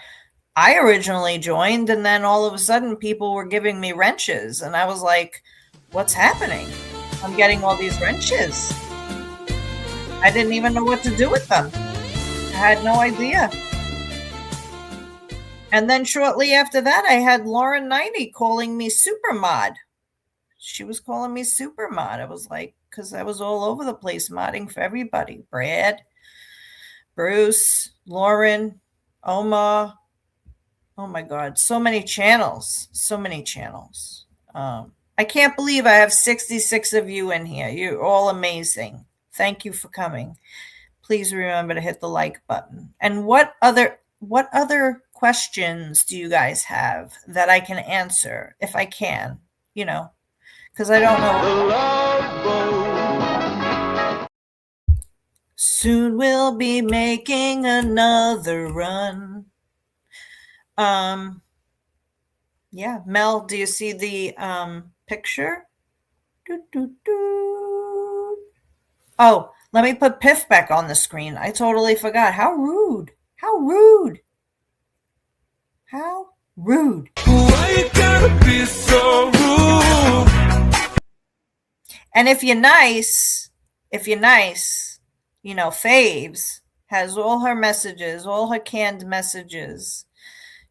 I originally joined, and then all of a sudden people were giving me wrenches, and I was like, what's happening? I'm getting all these wrenches. I didn't even know what to do with them. I had no idea. And then shortly after that, I had Lauren 90 calling me super mod. She was calling me super mod. I was like, because I was all over the place modding for everybody. Brad, Bruce, Lauren, Oma. Oh my God, so many channels. So many channels. I can't believe I have 66 of you in here. You're all amazing. Thank you for coming. Please remember to hit the like button. And what other questions do you guys have that I can answer if I can? Because I don't know. Soon we'll be making another run. Yeah, Mel, do you see the picture? Oh, let me put Piff back on the screen. I totally forgot. How rude. How rude. How rude.
Why you gotta be so rude?
And if you're nice, Faves has all her messages, all her canned messages.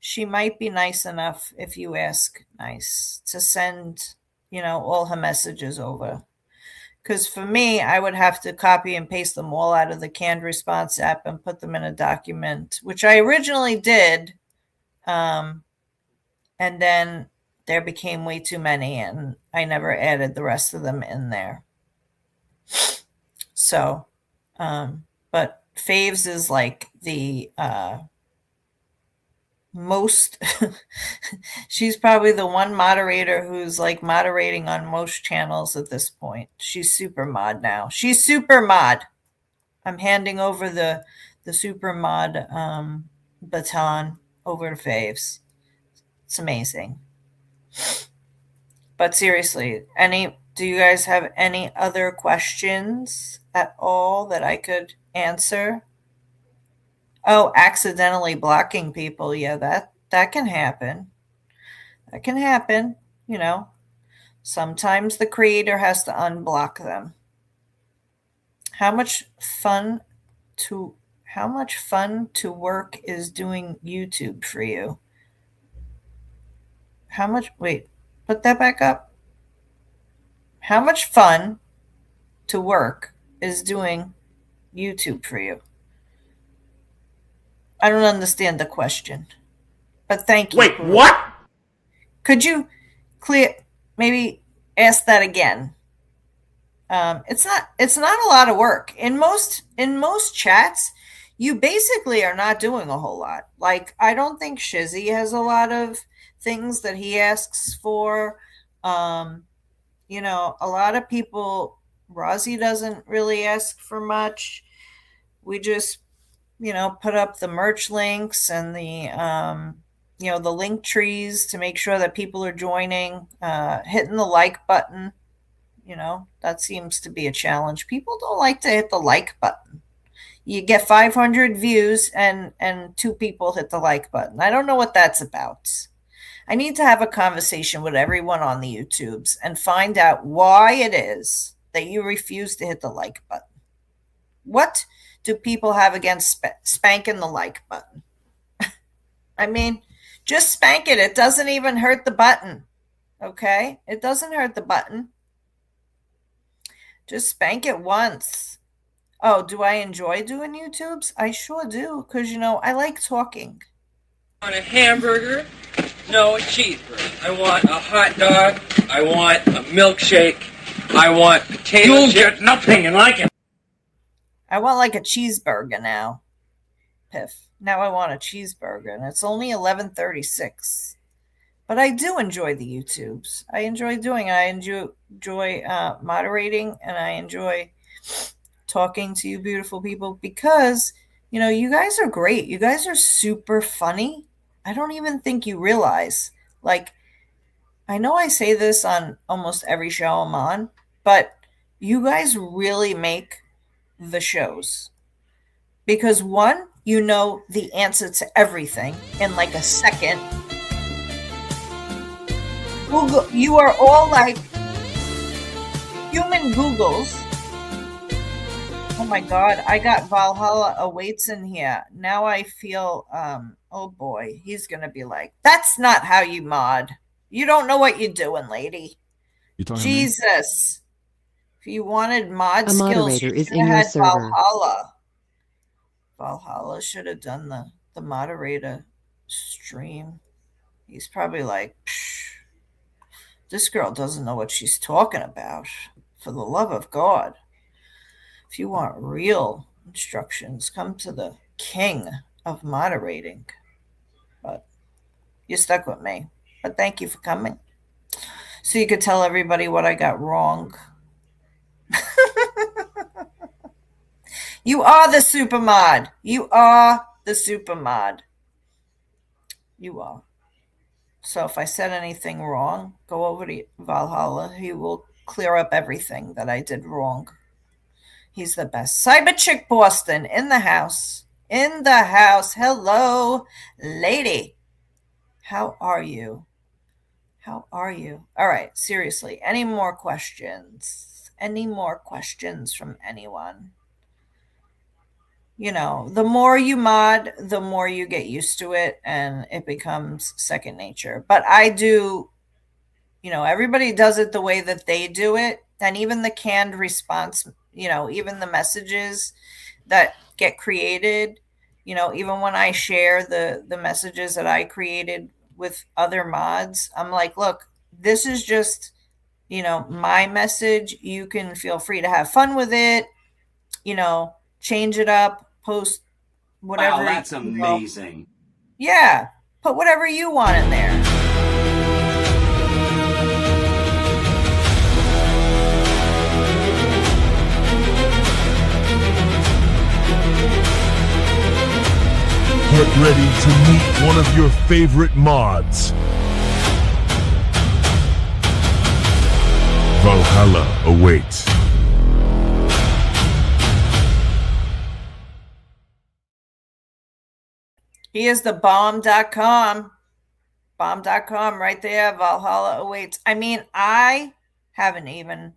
She might be nice enough, if you ask nice, to send, all her messages over. Because for me, I would have to copy and paste them all out of the canned response app and put them in a document, which I originally did. And then there became way too many, and I never added the rest of them in there. So, but Faves is like the most, she's probably the one moderator who's like moderating on most channels at this point. She's super mod now. She's super mod. I'm handing over the super mod baton over to Faves. It's amazing. But seriously, do you guys have any other questions at all that I could answer? Oh, accidentally blocking people. Yeah, that can happen. That can happen, Sometimes the creator has to unblock them. How much fun to work is doing YouTube for you? Wait, put that back up. How much fun to work is doing YouTube for you? I don't understand the question, but thank you.
Wait, what?
Could you maybe ask that again? It's not a lot of work. In most chats, you basically are not doing a whole lot. Like, I don't think Shizzy has a lot of things that he asks for. You know, a lot of people, Rosie doesn't really ask for much. We just, you know, put up the merch links and you know, the link trees to make sure that people are joining, hitting the like button. You know, that seems to be a challenge. People don't like to hit the like button. You get 500 views and 2 people hit the like button. I don't know what that's about. I need to have a conversation with everyone on the YouTubes and find out why it is that you refuse to hit the like button. What do people have against spanking the like button? I mean, just spank it. It doesn't even hurt the button. Okay? It doesn't hurt the button. Just spank it once. Oh, do I enjoy doing YouTubes? I sure do, because, you know, I like talking.
I want a hamburger, no, a cheeseburger. I want a hot dog. I want a milkshake. I want potato chips. You'll get nothing and like it.
I want like a cheeseburger now. Piff. Now I want a cheeseburger, and it's only 11:36. But I do enjoy the YouTubes. I enjoy doing it. I enjoy moderating, and I enjoy talking to you beautiful people because, you know, you guys are great. You guys are super funny. I don't even think you realize. Like, I know I say this on almost every show I'm on, but you guys really make the shows. Because one, you know the answer to everything in like a second. Google, you are all like human Googles. Oh my God, I got Valhalla Awaits in here. Now I feel, oh boy, he's going to be like, that's not how you mod. You don't know what you're doing, lady.
You talking
Jesus. If you wanted mod
A
skills,
moderator
you
is
should
in
have
your
had
server.
Valhalla. Valhalla should have done the moderator stream. He's probably like, this girl doesn't know what she's talking about. For the love of God. If you want real instructions, come to the king of moderating. But you stuck with me. But thank you for coming. So you could tell everybody what I got wrong. You are the super mod. You are the super mod. You are. So if I said anything wrong, go over to Valhalla. He will clear up everything that I did wrong. He's the best. Cyber Chick Boston in the house. In the house. Hello, lady. How are you? How are you? All right, seriously. Any more questions? Any more questions from anyone? You know, the more you mod, the more you get used to it and it becomes second nature. But I do, you know, everybody does it the way that they do it. And even the canned response, you know, even the messages that get created, you know, even when I share the messages that I created with other mods, I'm like, look, this is just, you know, my message. You can feel free to have fun with it, you know, change it up, post whatever.
Wow, that's amazing.
Yeah, put whatever you want in there.
Get ready to meet one of your favorite mods. Valhalla awaits.
He is the bomb.com. Bomb.com right there. Valhalla awaits. I mean, I haven't even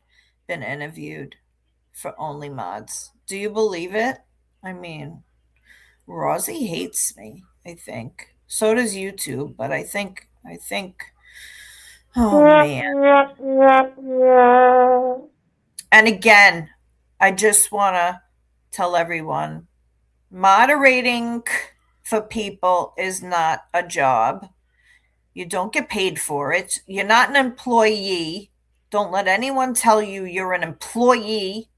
been interviewed for Only Mods. Do you believe it? I mean, Rosie hates me, I think. So does YouTube, but I think, oh man. And again, I just want to tell everyone, moderating for people is not a job. You don't get paid for it. You're not an employee. Don't let anyone tell you you're an employee,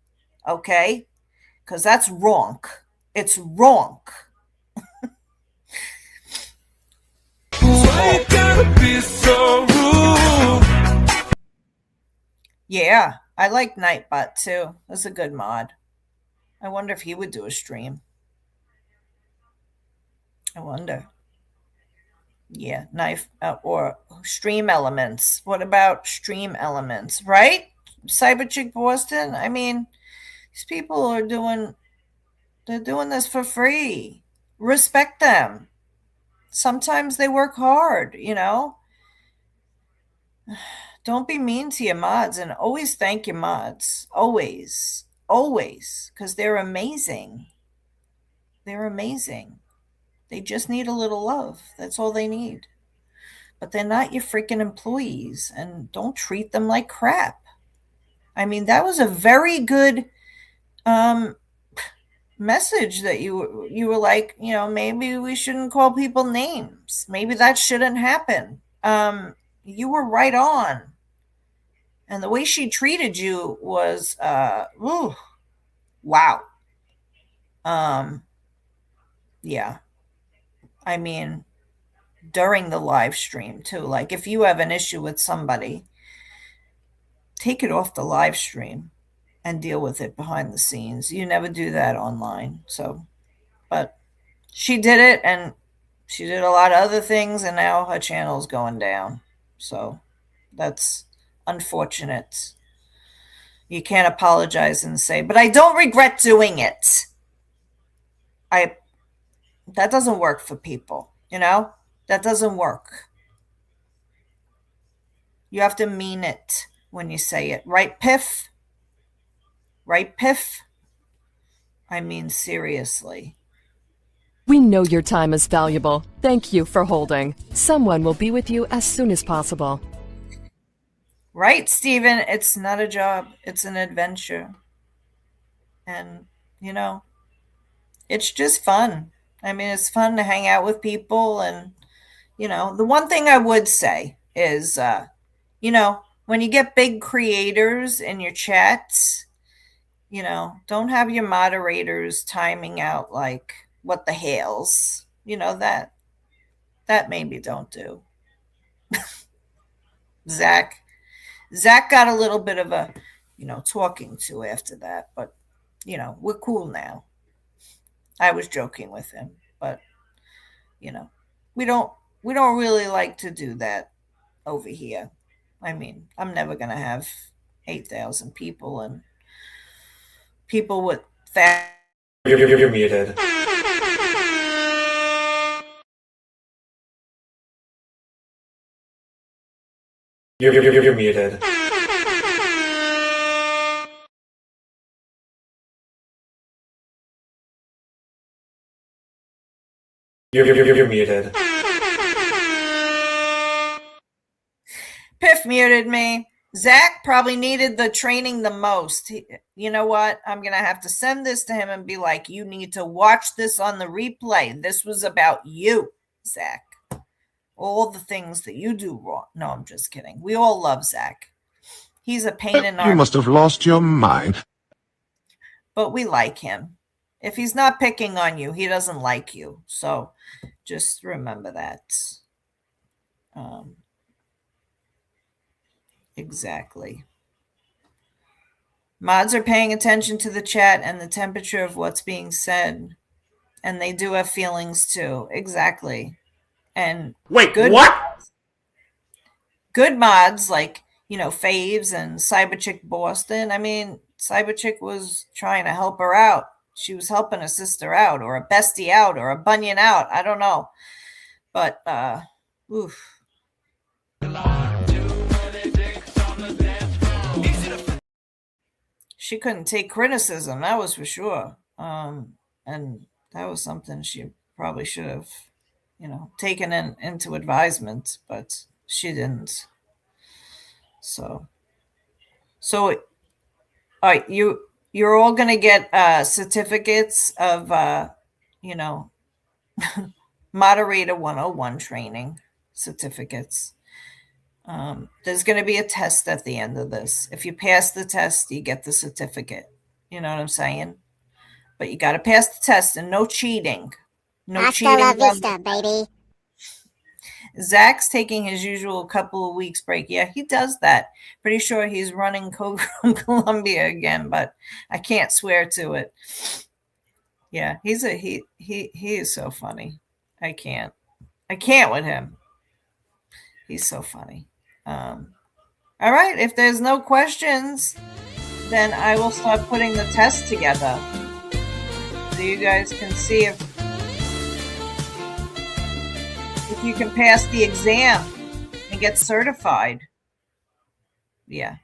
okay? Because that's wrong. It's wrong.
Why you gotta be so rude?
Yeah, I like Nightbot too. That's a good mod. I wonder if he would do a stream. I wonder. Yeah, knife or stream elements. What about stream elements, right? Cyber Chick Boston. I mean, these people are they're doing this for free. Respect them. Sometimes they work hard, Don't be mean to your mods and always thank your mods. Always. Always. Because they're amazing. They're amazing. They just need a little love. That's all they need. But they're not your freaking employees, and don't treat them like crap. I mean, that was a very good message that you were like, maybe we shouldn't call people names. Maybe that shouldn't happen. You were right on. And the way she treated you was wow. Yeah. I mean, during the live stream too. Like if you have an issue with somebody, take it off the live stream and deal with it behind the scenes. You never do that online. So, but she did it, and she did a lot of other things, and now her channel's going down. So that's unfortunate. You can't apologize and say, but I don't regret doing it. That doesn't work for people, That doesn't work. You have to mean it when you say it. Right, Piff? Right, Piff? I mean, seriously.
We know your time is valuable. Thank you for holding. Someone will be with you as soon as possible.
Right, Stephen? It's not a job. It's an adventure. And, it's just fun. I mean, it's fun to hang out with people. And, the one thing I would say is, when you get big creators in your chats, don't have your moderators timing out like what the hails, that maybe don't do. Zach got a little bit of a, talking to after that, but we're cool now. I was joking with him, but we don't really like to do that over here. I mean, I'm never going to have 8,000 people and people with that.
You're muted. You're muted. You're muted.
Piff muted me. Zach probably needed the training the most. You know what? I'm going to have to send this to him and be like, you need to watch this on the replay. This was about you, Zach. All the things that you do wrong. No, I'm just kidding. We all love Zach. He's a pain in our...
You must have lost your mind.
But we like him. If he's not picking on you, he doesn't like you. So just remember that. Exactly. Mods are paying attention to the chat and the temperature of what's being said. And they do have feelings too. Exactly. And
wait, what?
Good mods like, Faves and Cyberchick Boston. I mean, Cyberchick was trying to help her out. She was helping a sister out, or a bestie out, or a bunion out. I don't know. But, oof. She couldn't take criticism, that was for sure. And that was something she probably should have, taken into advisement, but she didn't. So all right, you're all gonna get certificates of Moderator 101 training certificates. There's going to be a test at the end of this. If you pass the test, you get the certificate. You know what I'm saying? But you got to pass the test, and no cheating. No
Hasta
cheating.
la vista, baby.
Zach's taking his usual couple of weeks break. Yeah, he does that. Pretty sure he's running code from Colombia again, but I can't swear to it. Yeah, he is so funny. I can't with him. He's so funny. All right, if there's no questions, then I will start putting the test together so you guys can see if you can pass the exam and get certified. Yeah.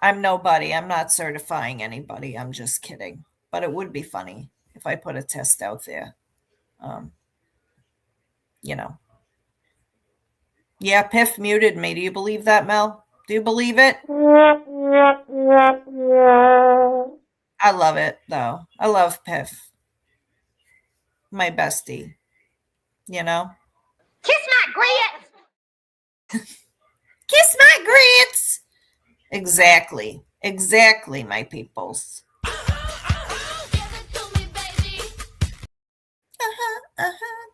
I'm nobody. I'm not certifying anybody. I'm just kidding. But it would be funny if I put a test out there. You know. Yeah, Piff muted me. Do you believe that, Mel? Do you believe it? I love it, though. I love Piff. My bestie. You know?
Kiss my grits!
Kiss my grits! Exactly. Exactly, my peoples.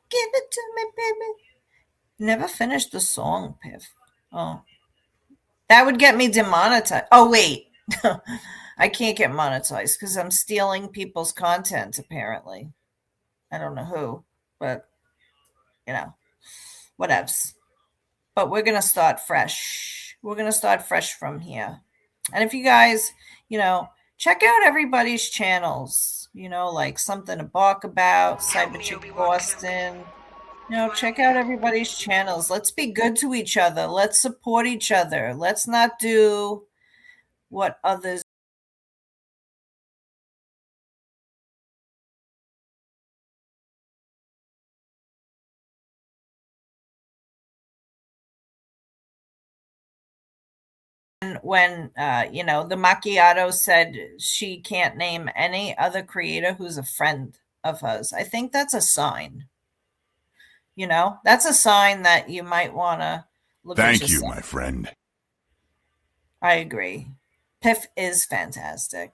Give it to me, baby. Never finished the song, Piff. Oh. That would get me demonetized. Oh, wait. I can't get monetized because I'm stealing people's content, apparently. I don't know who, but, you know, whatevs. But we're going to start fresh. We're going to start fresh from here. And if you guys, check out everybody's channels, like Something to Bark About, Cyber Chick Boston. Check out everybody's channels. Let's be good to each other. Let's support each other. Let's not do what others when the macchiato said she can't name any other creator who's a friend of hers. I think that's a sign. That's a sign that you might want to look at yourself.
Thank you, my friend.
I agree. Piff is fantastic.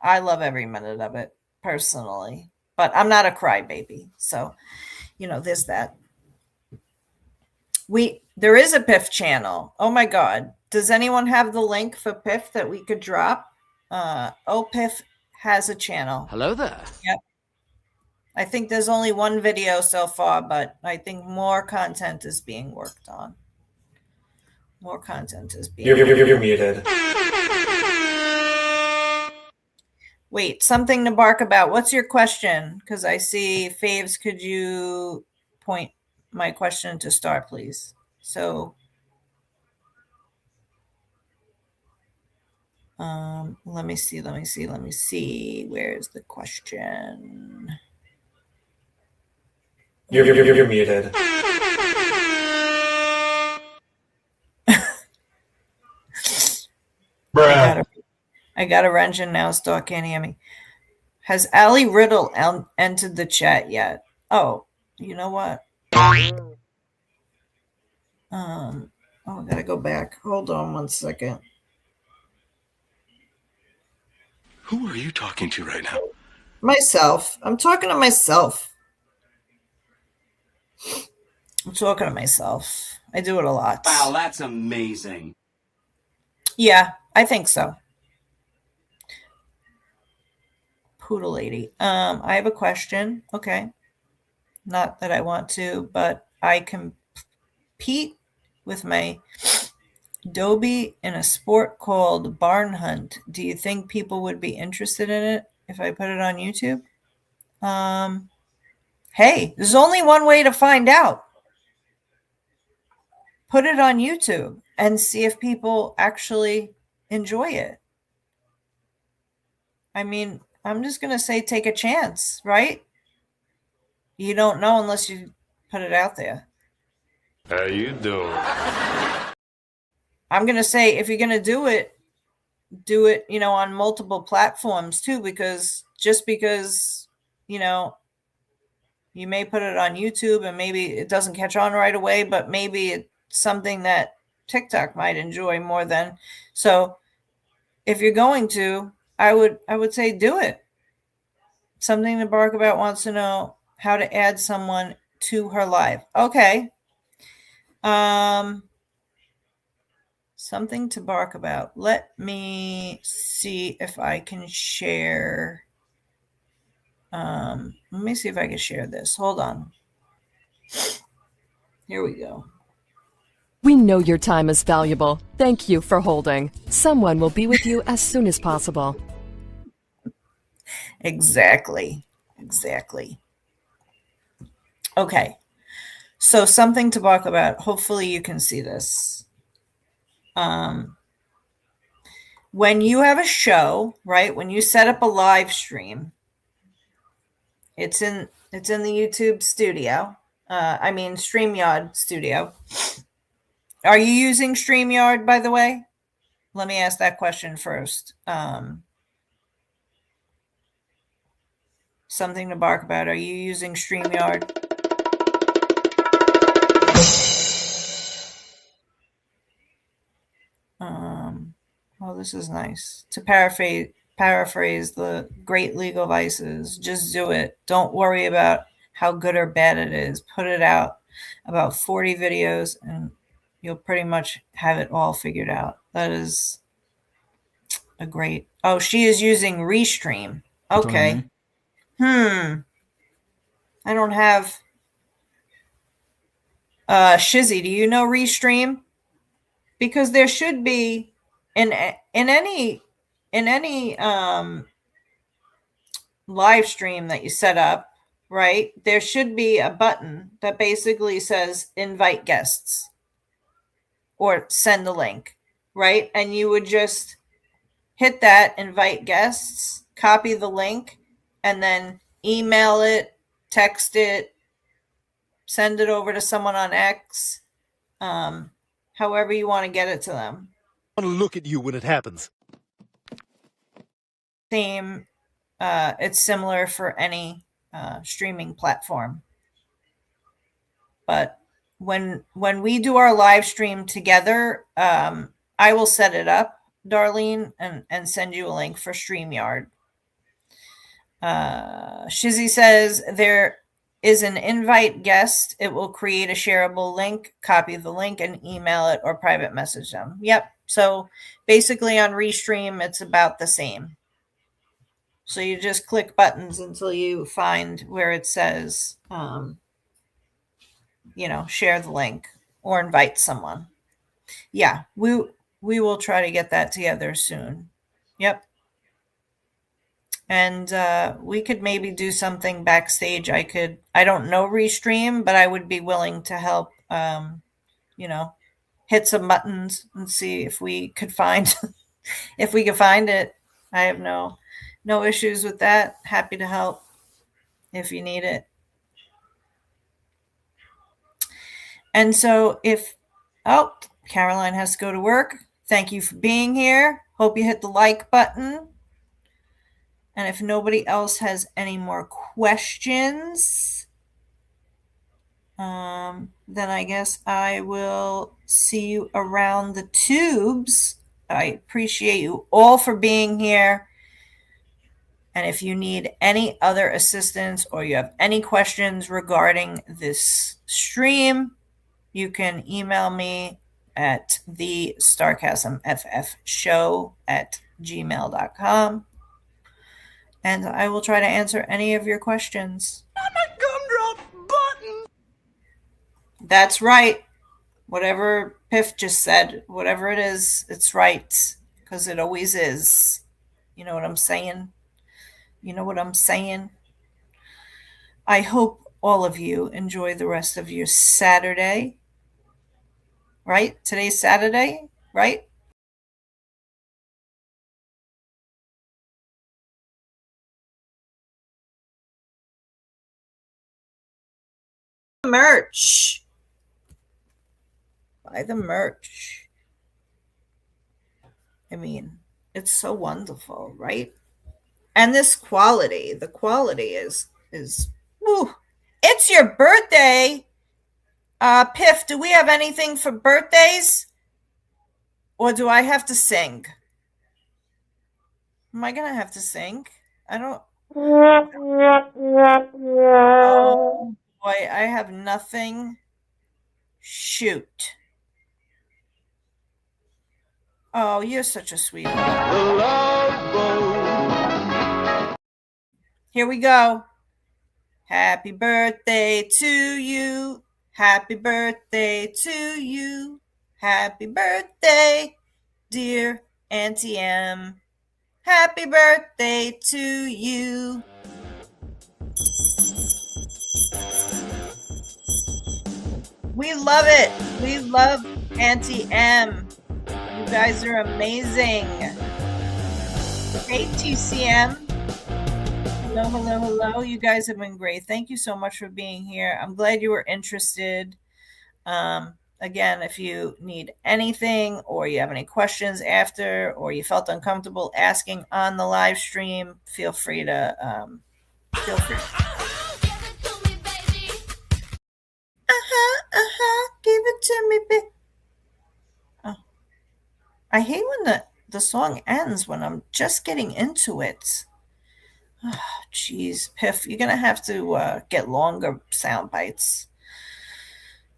I love every minute of it personally, but I'm not a crybaby. So, there's that. There is a Piff channel. Oh my God. Does anyone have the link for Piff that we could drop? Piff has a channel.
Hello there.
Yep. I think there's only one video so far, but I think more content is being worked on. More content is being
You're muted.
Wait, Something to Bark About. What's your question? Because I see Faves, could you point my question to start, please? So let me see. Where's the question?
You're muted.
I got a wrench and now Star can't hear me. Has Allie Riddle entered the chat yet? Oh, you know what? I gotta go back. Hold on 1 second.
Who are you talking to right now?
Myself. I'm talking to myself. I do it a lot.
Wow, that's amazing.
Yeah, I think so. Poodle lady. I have a question. Okay. Not that I want to, but I compete with my Dobie in a sport called Barn Hunt. Do you think people would be interested in it if I put it on YouTube? Hey, there's only one way to find out. Put it on YouTube and see if people actually enjoy it. I mean, I'm just going to say take a chance, right? You don't know unless you put it out there.
How you doing?
I'm going to say if you're going to do it, on multiple platforms too, because you may put it on YouTube and maybe it doesn't catch on right away, but maybe it's something that TikTok might enjoy more than. So if you're going to, I would say do it. Something to Bark About wants to know how to add someone to her live. Okay. Something to bark about. Let me see if I can share. Let me see if I can share this. Hold on. Here we go.
We know your time is valuable. Thank you for holding. Someone will be with you as soon as possible.
Exactly. Okay. So something to talk about. Hopefully you can see this. When you have a show, right? When you set up a live stream, it's in the YouTube studio. StreamYard studio. Are you using StreamYard, by the way? Let me ask that question first. Something to bark about. Are you using StreamYard? Oh, this is nice. To paraphrase the great legal vices, just do it. Don't worry about how good or bad it is. Put it out, about 40 videos, and you'll pretty much have it all figured out. That is a great. Oh, she is using Restream. Okay. I don't have. Shizzy, do you know Restream? Because there should be in any live stream that you set up, right? There should be a button that basically says invite guests or send a link, right? And you would just hit that invite guests, copy the link, and then email it, text it, send it over to someone on X, however you want to get it to them.
I want to look at you when it happens.
Same. It's similar for any streaming platform. But when we do our live stream together, I will set it up, Darlene, and send you a link for StreamYard. Shizzy says there is an invite guest. It will create a shareable link, copy the link, and email it or private message them. Yep. So basically on Restream, it's about the same. So you just click buttons until you find where it says, share the link or invite someone. Yeah, we will try to get that together soon. Yep. And we could maybe do something backstage. I don't know Restream, but I would be willing to help, hit some buttons and see if we could find, if we could find it. I have no issues with that. Happy to help if you need it. And so Caroline has to go to work. Thank you for being here. Hope you hit the like button. And if nobody else has any more questions, then I guess I will see you around the tubes. I appreciate you all for being here. And if you need any other assistance or you have any questions regarding this stream, you can email me at the sarcasmffshow@gmail.com. And I will try to answer any of your questions.
I'm a gumdrop button.
That's right. Whatever Piff just said, whatever it is, it's right. Because it always is. You know what I'm saying? I hope all of you enjoy the rest of your Saturday. Right? Today's Saturday, right? Merch. Buy the merch. I mean, it's so wonderful, right? And this quality, the quality is woo. It's your birthday. Piff, do we have anything for birthdays? Or do I have to sing? Am I going to have to sing? I don't. Oh, boy, I have nothing Shoot. Oh, you're such a sweetheart. Here we go. Happy birthday to you. Happy birthday to you. Happy birthday, dear Auntie M. Happy birthday to you. We love it. We love Auntie M. You guys are amazing. Hey, TCM. Hello, hello, hello. You guys have been great. Thank you so much for being here. I'm glad you were interested. Again, if you need anything or you have any questions after or you felt uncomfortable asking on the live stream, feel free to feel free. Give it to me, babe. Oh. I hate when the song ends when I'm just getting into it. Oh, jeez, Piff, you're gonna have to get longer sound bites.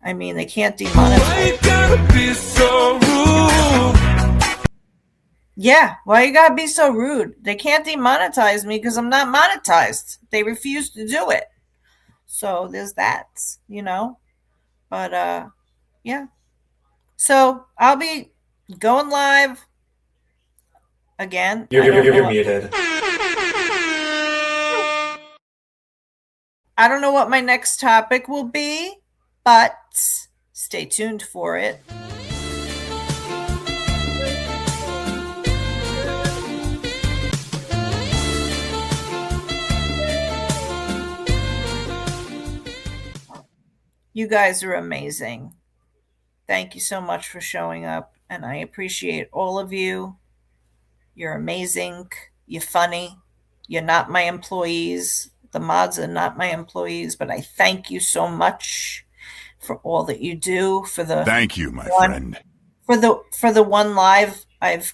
I mean, they can't demonetize. Why you gotta be so rude? Yeah, why you gotta be so rude? They can't demonetize me because I'm not monetized. They refuse to do it. So there's that, you know. But yeah. So I'll be going live again.
You're muted.
I don't know what my next topic will be, but stay tuned for it. You guys are amazing. Thank you so much for showing up, and I appreciate all of you. You're amazing. You're funny. You're not my employees. The mods are not my employees, but I thank you so much for all that you do.
Thank you, my friend.
For the one live I've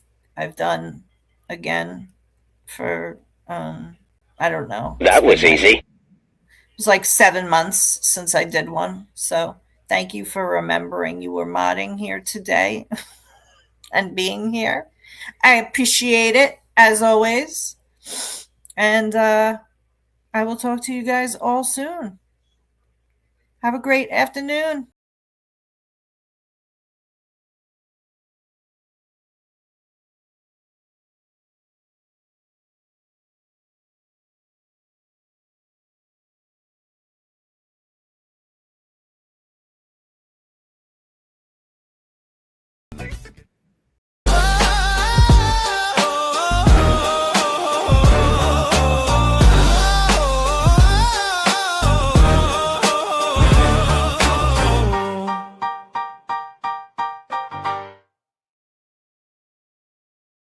done again for I don't know.
That was easy.
It was like 7 months since I did one. So thank you for remembering you were modding here today and being here. I appreciate it as always. And I will talk to you guys all soon. Have a great afternoon.
Nice to